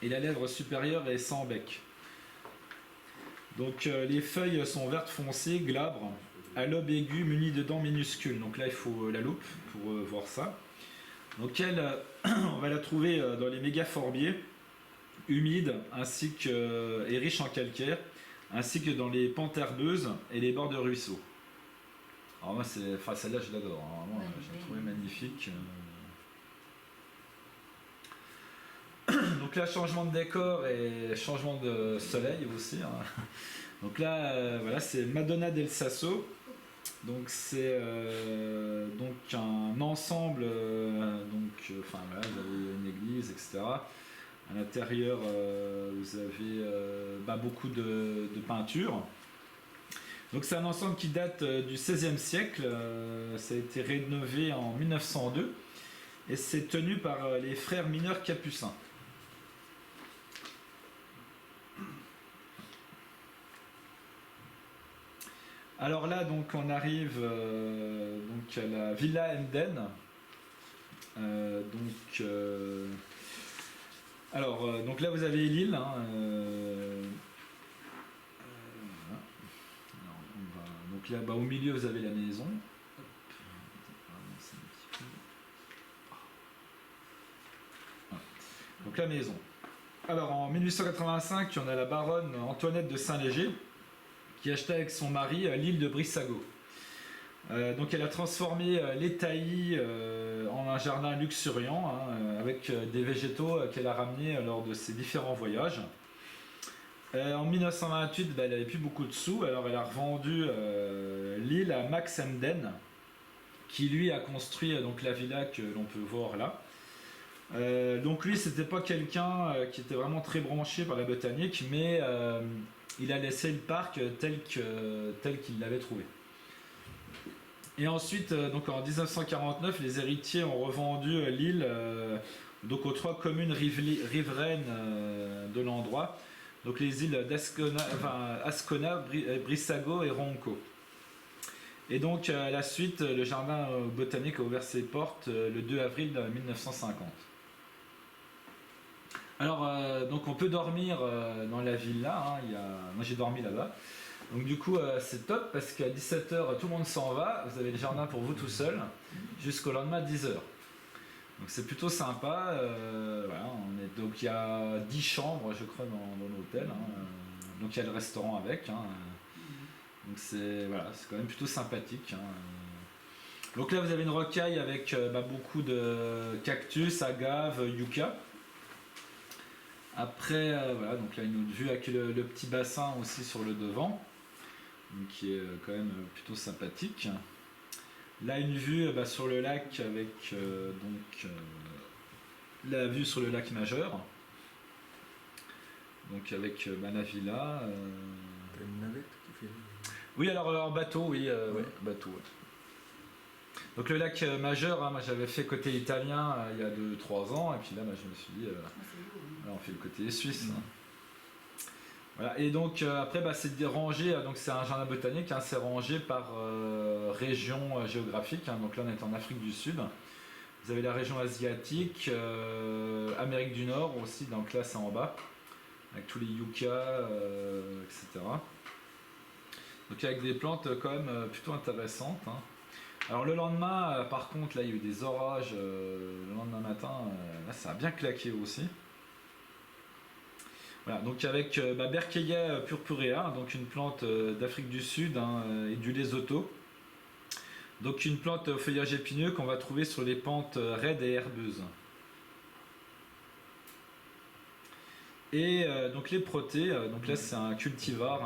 et la lèvre supérieure est sans bec. Donc les feuilles sont vertes foncées, glabres, à lobe aigu muni de dents minuscules. Donc là il faut la loupe pour voir ça. Donc elle, on va la trouver dans les mégaphorbiers, humides et riches en calcaire, ainsi que dans les pentes herbeuses et les bords de ruisseaux. Alors moi, celle-là je l'adore, hein. Vraiment, je l'ai trouvée magnifique. Donc là, changement de décor et changement de soleil aussi. Hein. Donc là, voilà, c'est Madonna del Sasso. Donc c'est donc un ensemble, enfin voilà, vous avez une église, etc. À l'intérieur, vous avez beaucoup de peintures. Donc c'est un ensemble qui date du XVIe siècle. Ça a été rénové en 1902 et c'est tenu par les frères mineurs capucins. Alors là, donc on arrive donc à la Villa Emden. Donc là vous avez l'île. Donc là, au milieu vous avez la maison. Donc la maison. Alors en 1885, on a la baronne Antoinette de Saint-Léger qui acheta avec son mari l'île de Brissago. Donc elle a transformé les taillis en un jardin luxuriant avec des végétaux qu'elle a ramenés lors de ses différents voyages. En 1928, elle n'avait plus beaucoup de sous, alors elle a revendu l'île à Max Emden, qui lui a construit donc la villa que l'on peut voir là. Donc lui, c'était pas quelqu'un qui était vraiment très branché par la botanique, mais il a laissé le parc tel qu'il l'avait trouvé. Et ensuite, donc en 1949, les héritiers ont revendu l'île donc aux 3 communes riveraines de l'endroit, donc les îles Ascona, Brissago et Ronco. Et donc à la suite, le jardin botanique a ouvert ses portes le 2 avril 1950. Alors, donc on peut dormir dans la villa, moi j'ai dormi là-bas. Donc du coup c'est top parce qu'à 17h tout le monde s'en va, vous avez le jardin pour vous tout seul jusqu'au lendemain à 10h. Donc c'est plutôt sympa, voilà, donc il y a 10 chambres je crois dans l'hôtel, donc il y a le restaurant avec, donc c'est quand même plutôt sympathique. Donc là vous avez une rocaille avec beaucoup de cactus, agaves, yucca. Après donc là une autre vue avec le petit bassin aussi sur le devant, donc qui est quand même plutôt sympathique. Là une vue sur le lac avec la vue sur le lac majeur, donc avec la villa. T'as une navette qui fait... Oui, alors en bateau, oui, bateau. Ouais. Donc le lac majeur, moi j'avais fait côté italien il y a 2-3 ans, et puis là je me suis dit, on fait le côté suisse. Voilà. Et donc après c'est rangé, donc c'est un jardin botanique, c'est rangé par région géographique, donc là on est en Afrique du Sud. Vous avez la région asiatique, Amérique du Nord aussi, donc là c'est en bas, avec tous les yuccas, etc. Donc avec des plantes quand même plutôt intéressantes. Alors le lendemain, par contre, là il y a eu des orages le lendemain matin, là ça a bien claqué aussi. Voilà, donc avec Berkeia purpurea, donc une plante d'Afrique du Sud et du Lesotho. Donc une plante au feuillage épineux qu'on va trouver sur les pentes raides et herbeuses. Et donc les protés, donc là c'est un cultivar,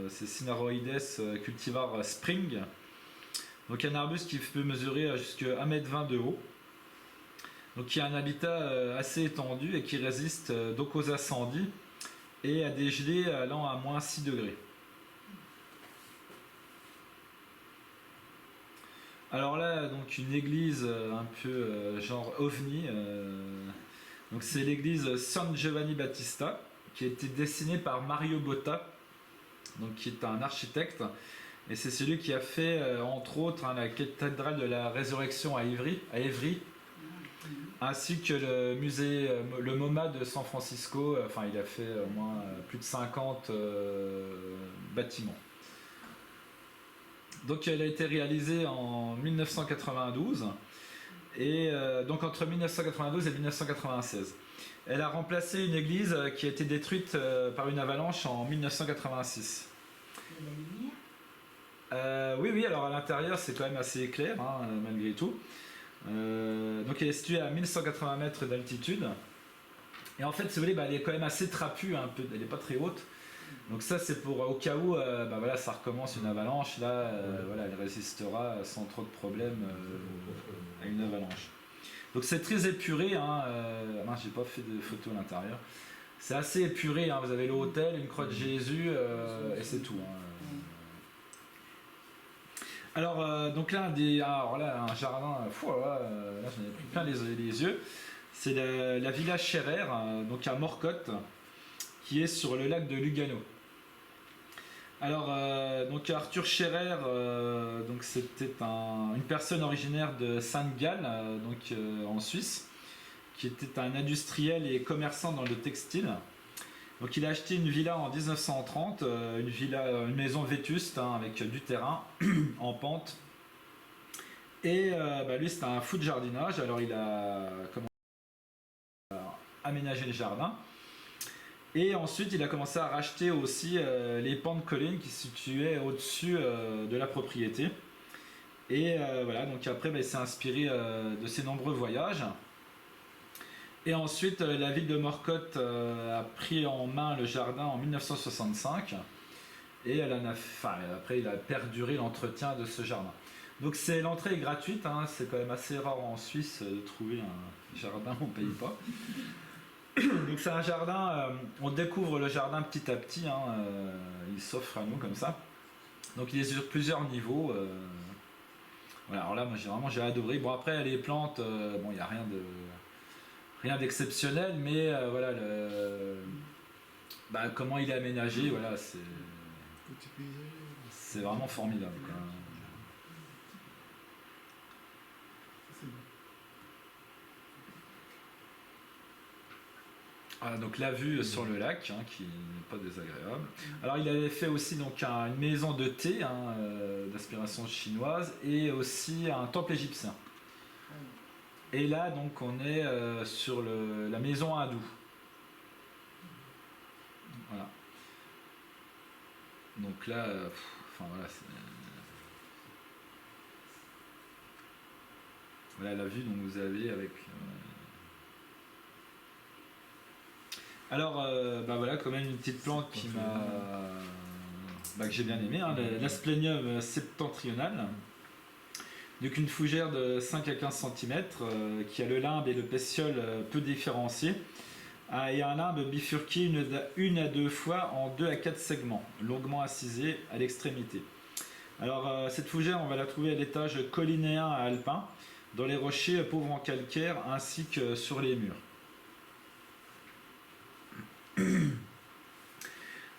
c'est Cynaroides cultivar spring. Donc un arbuste qui peut mesurer jusqu'à 1,20 m de haut. Donc qui a un habitat assez étendu et qui résiste donc aux incendies et à des gelées allant à moins 6 degrés. Alors là, donc une église un peu genre ovni. Donc c'est l'église San Giovanni Battista qui a été dessinée par Mario Botta, donc qui est un architecte. Et c'est celui qui a fait, entre autres, la cathédrale de la Résurrection à Évry, ainsi que le musée, le MoMA de San Francisco. Enfin, il a fait au moins plus de 50 bâtiments. Donc, elle a été réalisée en 1992, et donc entre 1992 et 1996. Elle a remplacé une église qui a été détruite par une avalanche en 1986. Il y a la lumière. Oui, alors à l'intérieur c'est quand même assez clair malgré tout. Donc elle est située à 1180 mètres d'altitude. Et en fait, si vous voulez, elle est quand même assez trapue, elle n'est pas très haute. Donc ça c'est pour au cas où bah voilà, ça recommence une avalanche, là voilà, elle résistera sans trop de problèmes à une avalanche. Donc c'est très épuré, hein, non, j'ai pas fait de photos à l'intérieur. C'est assez épuré, hein, vous avez le hôtel, une croix de Jésus et c'est tout. Hein. Alors donc là, alors là un jardin, là j'en ai pris plein les yeux. C'est la Villa Scherer, donc à Morcotte, qui est sur le lac de Lugano. Alors, donc Arthur Scherer, donc c'était une personne originaire de Sainte-Gall, en Suisse, qui était un industriel et commerçant dans le textile. Donc il a acheté une villa en 1930, une maison vétuste hein, avec du terrain en pente. Et lui c'était un fou de jardinage, alors il a commencé à aménager le jardin. Et ensuite, il a commencé à racheter aussi les pans de collines qui se situaient au-dessus de la propriété. Et voilà, donc après, il s'est inspiré de ses nombreux voyages. Et ensuite, la ville de Morcotte a pris en main le jardin en 1965. Et après, il a perduré l'entretien de ce jardin. Donc l'entrée est gratuite, hein, c'est quand même assez rare en Suisse de trouver un jardin où on ne paye pas. Donc c'est un jardin, on découvre le jardin petit à petit, hein, il s'offre à nous comme ça. Donc il est sur plusieurs niveaux. Voilà, alors là moi j'ai adoré. Bon après les plantes, il n'y a rien d'exceptionnel, mais voilà comment il est aménagé, voilà c'est vraiment formidable. Quoi. Ah, donc la vue sur le lac, hein, qui n'est pas désagréable. Alors il avait fait aussi donc une maison de thé hein, d'inspiration chinoise et aussi un temple égyptien. Et là donc on est sur la maison hindoue. Voilà. Donc là, voilà, voilà la vue dont vous avez avec. Alors, voilà, quand même une petite plante qui que j'ai bien aimée, hein, l'Asplenium septentrionale. Donc une fougère de 5 à 15 cm qui a le limbe et le pétiole peu différenciés et un limbe bifurqué une à deux fois en 2 à 4 segments, longuement incisés à l'extrémité. Alors cette fougère, on va la trouver à l'étage collinéen à alpin, dans les rochers pauvres en calcaire ainsi que sur les murs.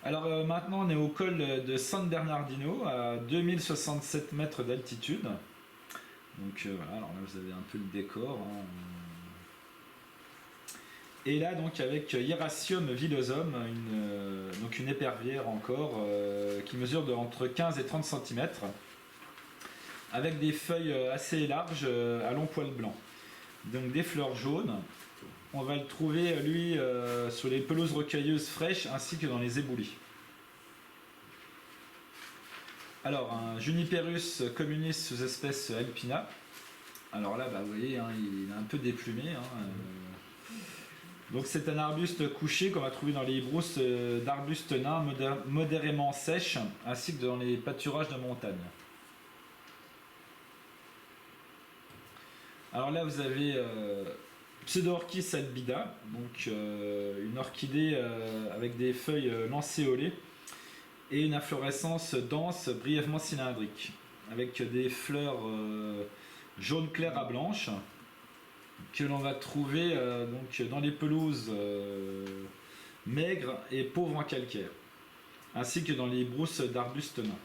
Alors maintenant on est au col de San Bernardino à 2067 mètres d'altitude. Donc voilà, alors là vous avez un peu le décor. Hein. Et là donc avec Hieracium villosum, une épervière encore qui mesure entre 15 et 30 cm avec des feuilles assez larges à long poil blanc. Donc des fleurs jaunes. On va le trouver, lui, sur les pelouses rocailleuses fraîches ainsi que dans les éboulis. Alors, un Juniperus communis sous espèce alpina. Alors là, vous voyez, hein, il est un peu déplumé. Hein, Donc c'est un arbuste couché qu'on va trouver dans les brousses d'arbustes nains modérément sèches ainsi que dans les pâturages de montagne. Alors là, vous avez... Pseudo-orchis albida, donc une orchidée avec des feuilles lancéolées et une inflorescence dense, brièvement cylindrique, avec des fleurs jaune clair à blanche que l'on va trouver donc dans les pelouses maigres et pauvres en calcaire, ainsi que dans les brousses d'arbustes nains.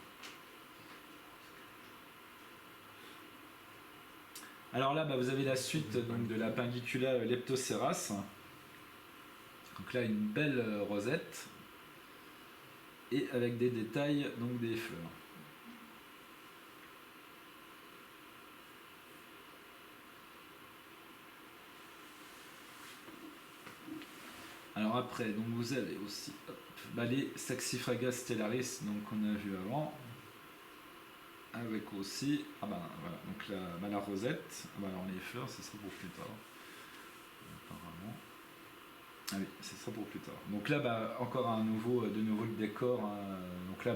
Alors là, vous avez la suite donc, de la Pinguicula leptoceras. Donc là, une belle rosette. Et avec des détails, donc des fleurs. Alors après, donc vous avez aussi les Saxifraga stellaris, donc qu'on a vu avant. Avec aussi, voilà, donc la rosette, alors les fleurs, ça sera pour plus tard, apparemment. Ah oui, ce sera pour plus tard. Donc là, encore de nouveau le décor. Hein. Donc là,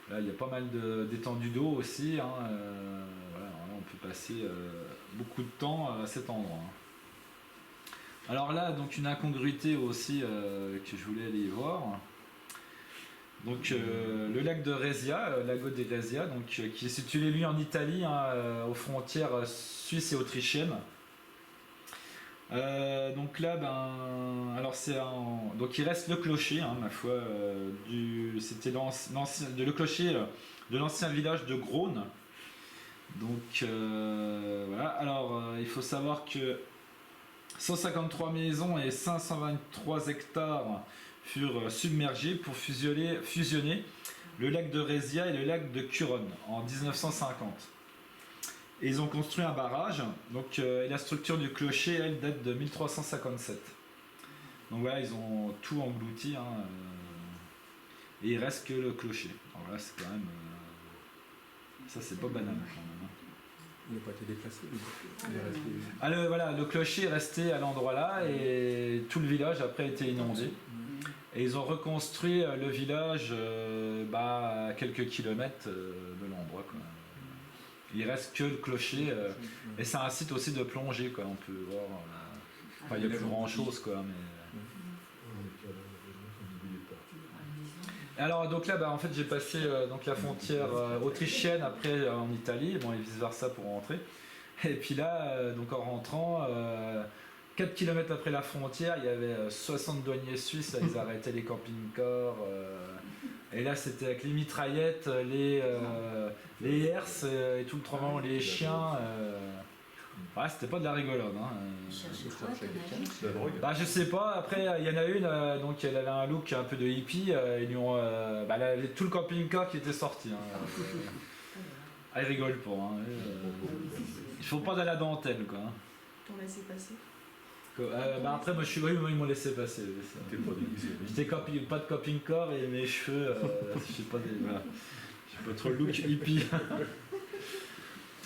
là, il y a pas mal d'étendues d'eau aussi. Hein. Voilà, là, on peut passer beaucoup de temps à cet endroit. Hein. Alors là, donc une incongruité aussi que je voulais aller voir. Donc le lac de Resia, lago di Resia, donc qui est situé lui en Italie, hein, aux frontières suisses et autrichiennes. Donc là, alors donc il reste le clocher, hein, ma foi, c'était le clocher de l'ancien village de Graune. Donc voilà. Alors il faut savoir que 153 maisons et 523 hectares furent submergés pour fusionner le lac de Resia et le lac de Curonne en 1950. Et ils ont construit un barrage, donc, et la structure du clocher, elle, date de 1357. Donc voilà, ils ont tout englouti, hein, et il reste que le clocher. Alors là, c'est quand même... ça, c'est pas banal, quand même. Hein. Il n'a pas été déplacé, il est resté... Voilà, le clocher est resté à l'endroit là, et tout le village, après, a été inondé. Et ils ont reconstruit le village à quelques kilomètres de l'endroit, quoi. Il reste que le clocher, et c'est un site aussi de plongée, quoi. On peut voir. Enfin, il n'y a plus grand chose, quoi. Mais... Alors, donc là, en fait, j'ai passé donc la frontière autrichienne, après en Italie, bon, et vice versa pour rentrer. Et puis là, donc en rentrant, 4 km après la frontière, il y avait 60 douaniers suisses, là, ils arrêtaient les camping-cars. Et là, c'était avec les mitraillettes, les herses et tout le tremblement, les chiens. Ouais, c'était pas de la rigolade. Hein. La drogue. Je sais pas. Après, il y en a une, donc elle avait un look un peu de hippie. Ils lui ont, tout le camping-car qui était sorti. Hein. Elle rigole pas. Hein. Il faut pas de la dentelle, quoi. Hein. T'en laissé passer? Après, moi, ils m'ont laissé passer. J'étais pas de camping-car et mes cheveux, je sais pas, j'ai pas trop le look hippie.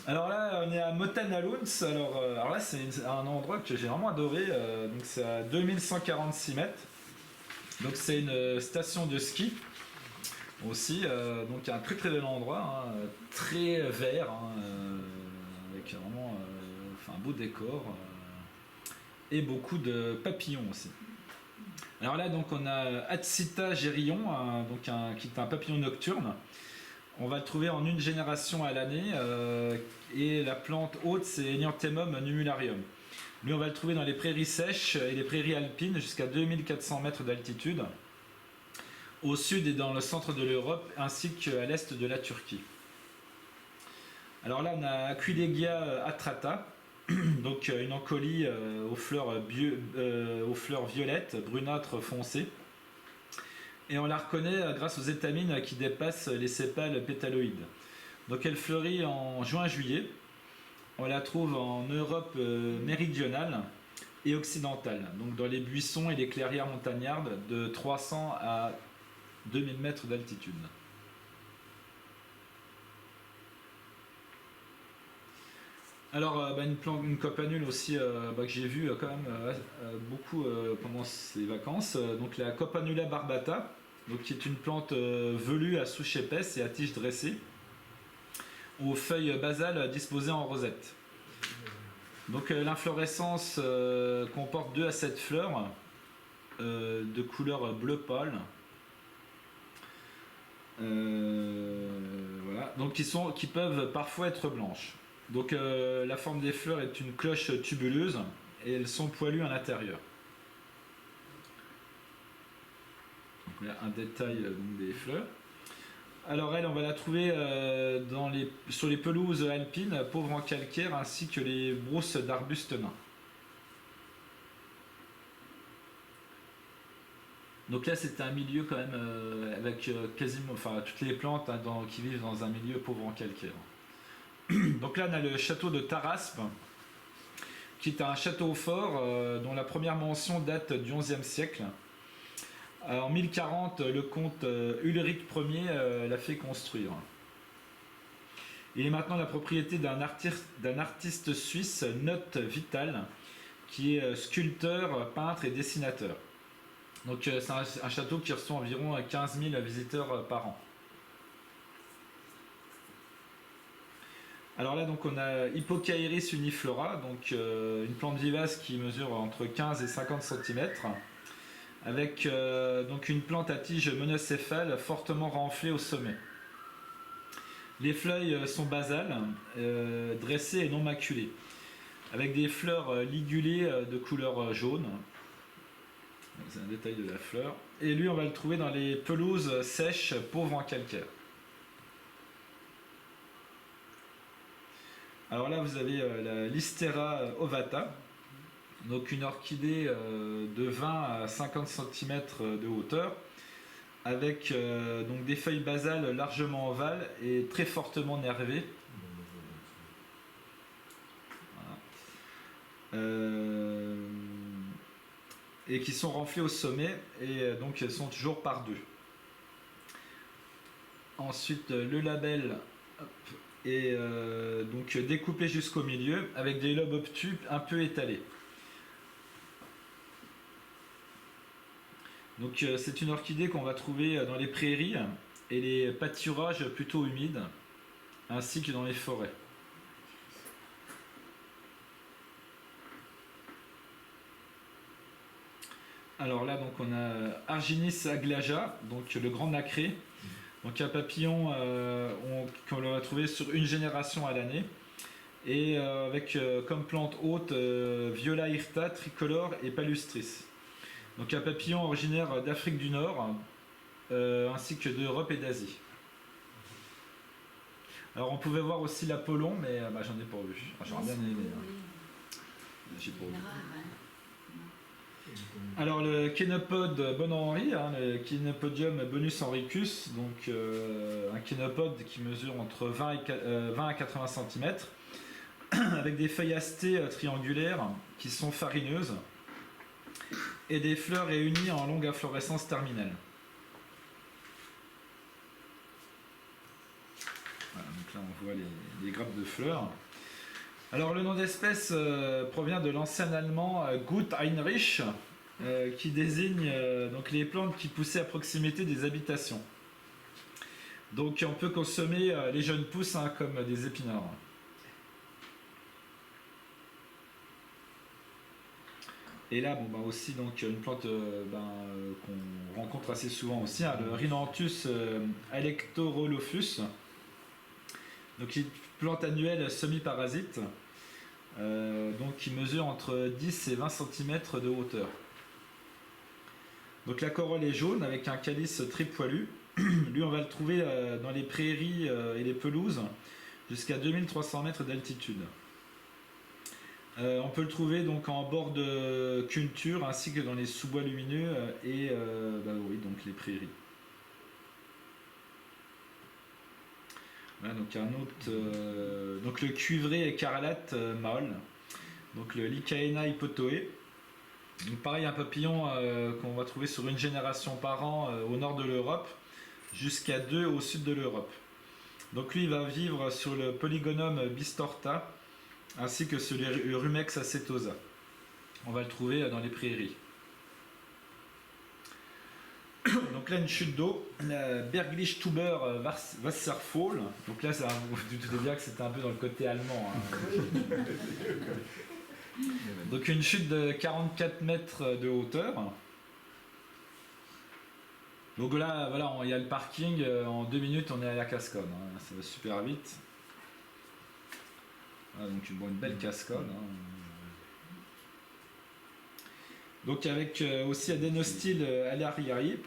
Alors là, on est à Motanalunz. Alors là, c'est un endroit que j'ai vraiment adoré. Donc c'est à 2146 mètres. Donc c'est une station de ski aussi. Donc un très très bel endroit, hein, très vert, hein, avec vraiment un beau décor. Et beaucoup de papillons aussi. Alors là, donc on a Atsita gérillon, qui est un papillon nocturne. On va le trouver en une génération à l'année, et la plante haute, c'est Enanthium numularium. Lui, on va le trouver dans les prairies sèches et les prairies alpines jusqu'à 2400 mètres d'altitude, au sud et dans le centre de l'Europe, ainsi qu'à l'est de la Turquie. Alors là, on a Aquilegia atrata. Donc une encolie aux fleurs violettes, brunâtres foncées. Et on la reconnaît grâce aux étamines qui dépassent les sépales pétaloïdes. Donc elle fleurit en juin-juillet. On la trouve en Europe méridionale et occidentale, donc dans les buissons et les clairières montagnardes de 300 à 2000 mètres d'altitude. Alors, une campanule aussi que j'ai vue quand même beaucoup pendant ces vacances. Donc la Campanula barbata, donc, qui est une plante velue à souche épaisse et à tige dressée, aux feuilles basales disposées en rosette. Donc l'inflorescence comporte 2 à 7 fleurs de couleur bleu pâle. Voilà. Donc qui peuvent parfois être blanches. Donc la forme des fleurs est une cloche tubuleuse et elles sont poilues à l'intérieur. Donc là, un détail des fleurs. Alors elle, on va la trouver sur les pelouses alpines, pauvres en calcaire, ainsi que les brousses d'arbustes nains. Donc là, c'est un milieu quand même avec quasiment, toutes les plantes qui vivent dans un milieu pauvre en calcaire. Donc là, on a le château de Taraspe, qui est un château fort dont la première mention date du XIe siècle. En 1040, le comte Ulrich Ier l'a fait construire. Il est maintenant la propriété d'un artiste suisse, Note Vital, qui est sculpteur, peintre et dessinateur. Donc c'est un château qui reçoit environ 15 000 visiteurs par an. Alors là, donc, on a Hippocaeris uniflora, donc une plante vivace qui mesure entre 15 et 50 cm, avec donc une plante à tige monocéphale fortement renflée au sommet. Les feuilles sont basales, dressées et non maculées, avec des fleurs ligulées de couleur jaune. C'est un détail de la fleur. Et lui, on va le trouver dans les pelouses sèches, pauvres en calcaire. Alors là, vous avez la Listera ovata, donc une orchidée de 20 à 50 cm de hauteur, avec donc des feuilles basales largement ovales et très fortement nervées. Voilà. Et qui sont renflées au sommet, et donc elles sont toujours par deux. Ensuite, le labelle est donc découpé jusqu'au milieu, avec des lobes obtus un peu étalés. Donc c'est une orchidée qu'on va trouver dans les prairies et les pâturages plutôt humides, ainsi que dans les forêts. Alors là, donc on a Arginis aglaja, donc le grand nacré, donc un papillon qu'on va trouver sur une génération à l'année, et avec comme plante haute Viola hirta, tricolore et palustris. Donc un papillon originaire d'Afrique du Nord, ainsi que d'Europe et d'Asie. Alors on pouvait voir aussi l'Apollon, mais j'en ai pas vu. J'aurais bien aimé. J'ai pas vu. Alors le kénopode Bon-Henri, le Kénopodium bonus henricus, donc un kénopode qui mesure entre 20 à 80 cm, avec des feuillastées triangulaires qui sont farineuses et des fleurs réunies en longue inflorescence terminale. Voilà, donc là on voit les grappes de fleurs. Alors le nom d'espèce provient de l'ancien allemand Gut Heinrich, qui désigne donc les plantes qui poussaient à proximité des habitations. Donc on peut consommer les jeunes pousses comme des épinards. Et là, aussi donc une plante qu'on rencontre assez souvent aussi, le Rhinanthus alectorolophus, donc une plante annuelle semi-parasite, donc qui mesure entre 10 et 20 cm de hauteur. Donc la corolle est jaune avec un calice très poilu. Lui, on va le trouver dans les prairies et les pelouses jusqu'à 2300 mètres d'altitude. On peut le trouver donc en bord de culture ainsi que dans les sous-bois lumineux et donc les prairies. Voilà, donc un autre, donc le cuivré écarlate mâle, donc le Lycaena hypotoe. Donc pareil, un papillon qu'on va trouver sur une génération par an au nord de l'Europe, jusqu'à 2 au sud de l'Europe. Donc lui, il va vivre sur le Polygonum bistorta, ainsi que sur le Rumex acetosa. On va le trouver dans les prairies. Donc là, une chute d'eau, la Berglichtuber Wasserfall. Donc là, vous doutez bien que c'était un peu dans le côté allemand. Donc une chute de 44 mètres de hauteur. Donc là, voilà, il y a le parking. En 2 minutes, on est à la cascade. Ça va super vite. Voilà, donc une belle cascade. Donc avec aussi Adénostyle alariae.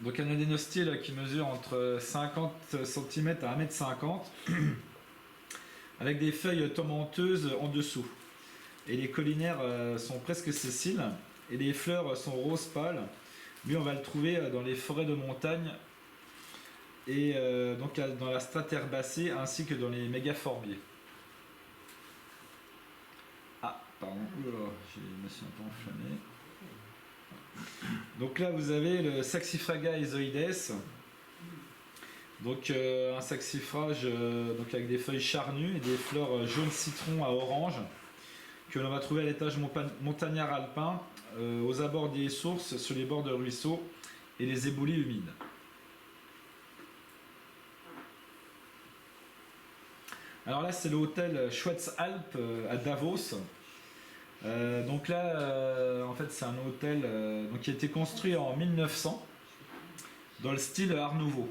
Donc un adénostyle qui mesure entre 50 cm à 1,50 m, avec des feuilles tomenteuses en dessous. Et les collinaires sont presque sessiles, et les fleurs sont rose pâle. Lui, on va le trouver dans les forêts de montagne, et donc dans la strate herbacée, ainsi que dans les mégaforbiers. Ah, pardon, je me suis un peu enflammé. Donc là vous avez le Saxifraga ezoides, donc un saxifrage donc avec des feuilles charnues et des fleurs jaune citron à orange que l'on va trouver à l'étage montagnard alpin, aux abords des sources, sur les bords de ruisseaux et les éboulis humides. Alors là, c'est l'hôtel Schwetzalp à Davos. Donc là, en fait, c'est un hôtel donc, qui a été construit en 1900 dans le style Art Nouveau.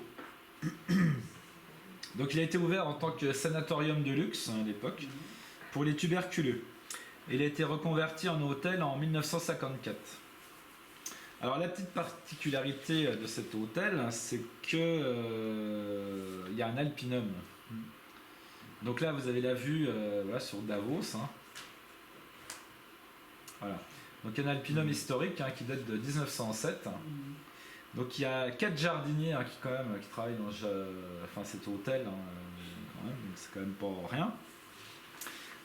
Donc il a été ouvert en tant que sanatorium de luxe à l'époque pour les tuberculeux. Il a été reconverti en hôtel en 1954. Alors la petite particularité de cet hôtel, c'est que il y a un alpinum. Donc là, vous avez la vue voilà, sur Davos. Hein. Voilà. Donc un alpinum historique hein, qui date de 1907. Donc il y a 4 jardiniers hein, qui travaillent dans cet hôtel. Hein, quand même, donc c'est quand même pas rien.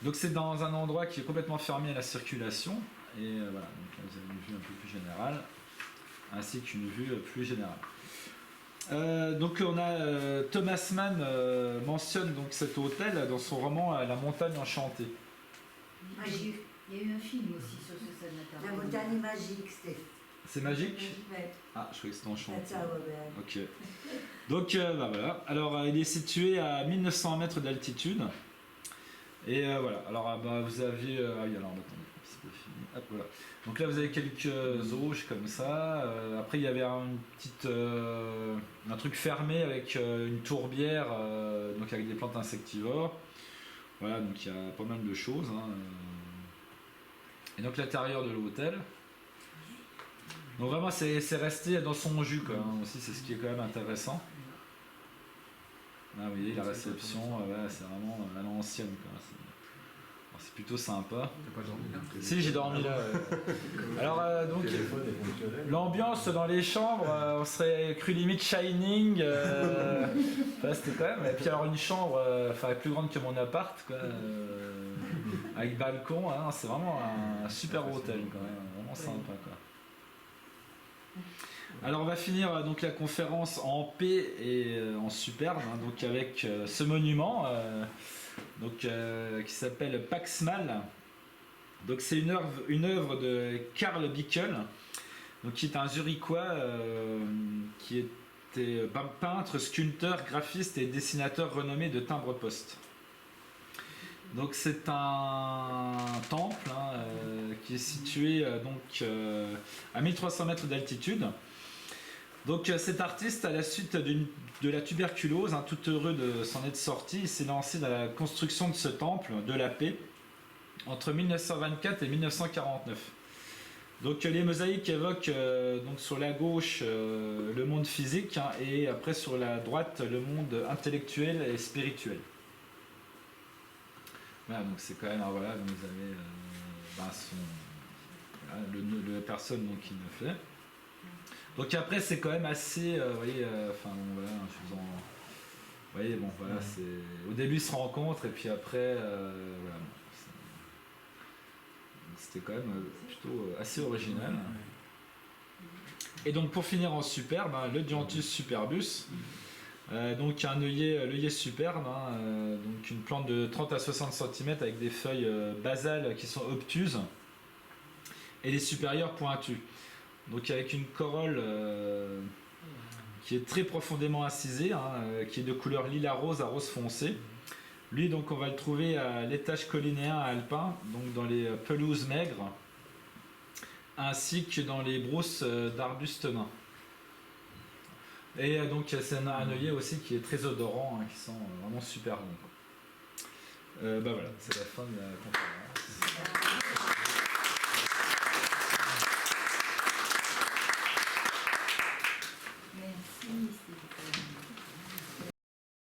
Donc c'est dans un endroit qui est complètement fermé à la circulation. Et voilà, donc là, vous avez une vue un peu plus générale, ainsi qu'une vue plus générale. Donc on a Thomas Mann mentionne donc cet hôtel dans son roman La montagne enchantée. Magique. Il y a eu un film aussi sur ce sanatorium. La montagne est magique, c'était. C'est magique? Ouais. Ah, je croyais que c'était enchanté. Ça, ouais. Ok. Donc bah, voilà. Alors il est situé à 1900 mètres d'altitude. Et voilà. Alors bah, vous avez. Ah oui, alors attendez, c'est pas fini. Hop, voilà. Donc là vous avez quelques auges comme ça. Après il y avait un truc fermé avec une tourbière, donc avec des plantes insectivores. Voilà, donc il y a pas mal de choses. Hein. Et donc l'intérieur de l'hôtel. Donc vraiment c'est resté dans son jus quoi. Hein. Aussi c'est ce qui est quand même intéressant. Ah, vous voyez la réception, ouais, c'est vraiment à l'ancienne quoi. C'est plutôt sympa. T'as pas dormi là? Si, j'ai dormi là. Alors donc l'ambiance dans les chambres, on serait cru limite Shining. Enfin, c'était quand même. Et puis alors une chambre plus grande que mon appart, quoi, avec balcon. Hein, c'est vraiment un super hôtel quand même, vraiment sympa quoi. Alors on va finir donc la conférence en paix et en superbe, hein, donc avec ce monument. Qui s'appelle Paxmal. Donc c'est une œuvre de Karl Bickel, donc qui est un Zurichois qui était peintre, sculpteur, graphiste et dessinateur renommé de timbre-poste. Donc c'est un temple hein, qui est situé à 1300 mètres d'altitude. Donc cet artiste, à la suite de la tuberculose, hein, tout heureux de s'en être sorti, il s'est lancé dans la construction de ce temple de la paix entre 1924 et 1949. Donc les mosaïques évoquent donc sur la gauche le monde physique hein, et après sur la droite le monde intellectuel et spirituel. Voilà, donc c'est quand même, alors voilà, vous avez la personne donc, qui le fait. Donc après c'est quand même assez, vous voyez, voilà, vous voyez, bon voilà, c'est au début ils se rencontrent et puis après, voilà, c'était quand même plutôt assez original. Et donc pour finir en superbe, hein, le Dianthus superbus, donc un œillet superbe, hein, donc une plante de 30 à 60 cm avec des feuilles basales qui sont obtuses et les supérieures pointues. Donc avec une corolle qui est très profondément incisée, hein, qui est de couleur lilas rose à rose foncé. Lui donc on va le trouver à l'étage collinéen à alpin, donc dans les pelouses maigres, ainsi que dans les brousses d'arbustes nains. Et donc c'est un œillet aussi qui est très odorant, hein, qui sent vraiment super bon. Bah voilà, c'est la fin de la conférence.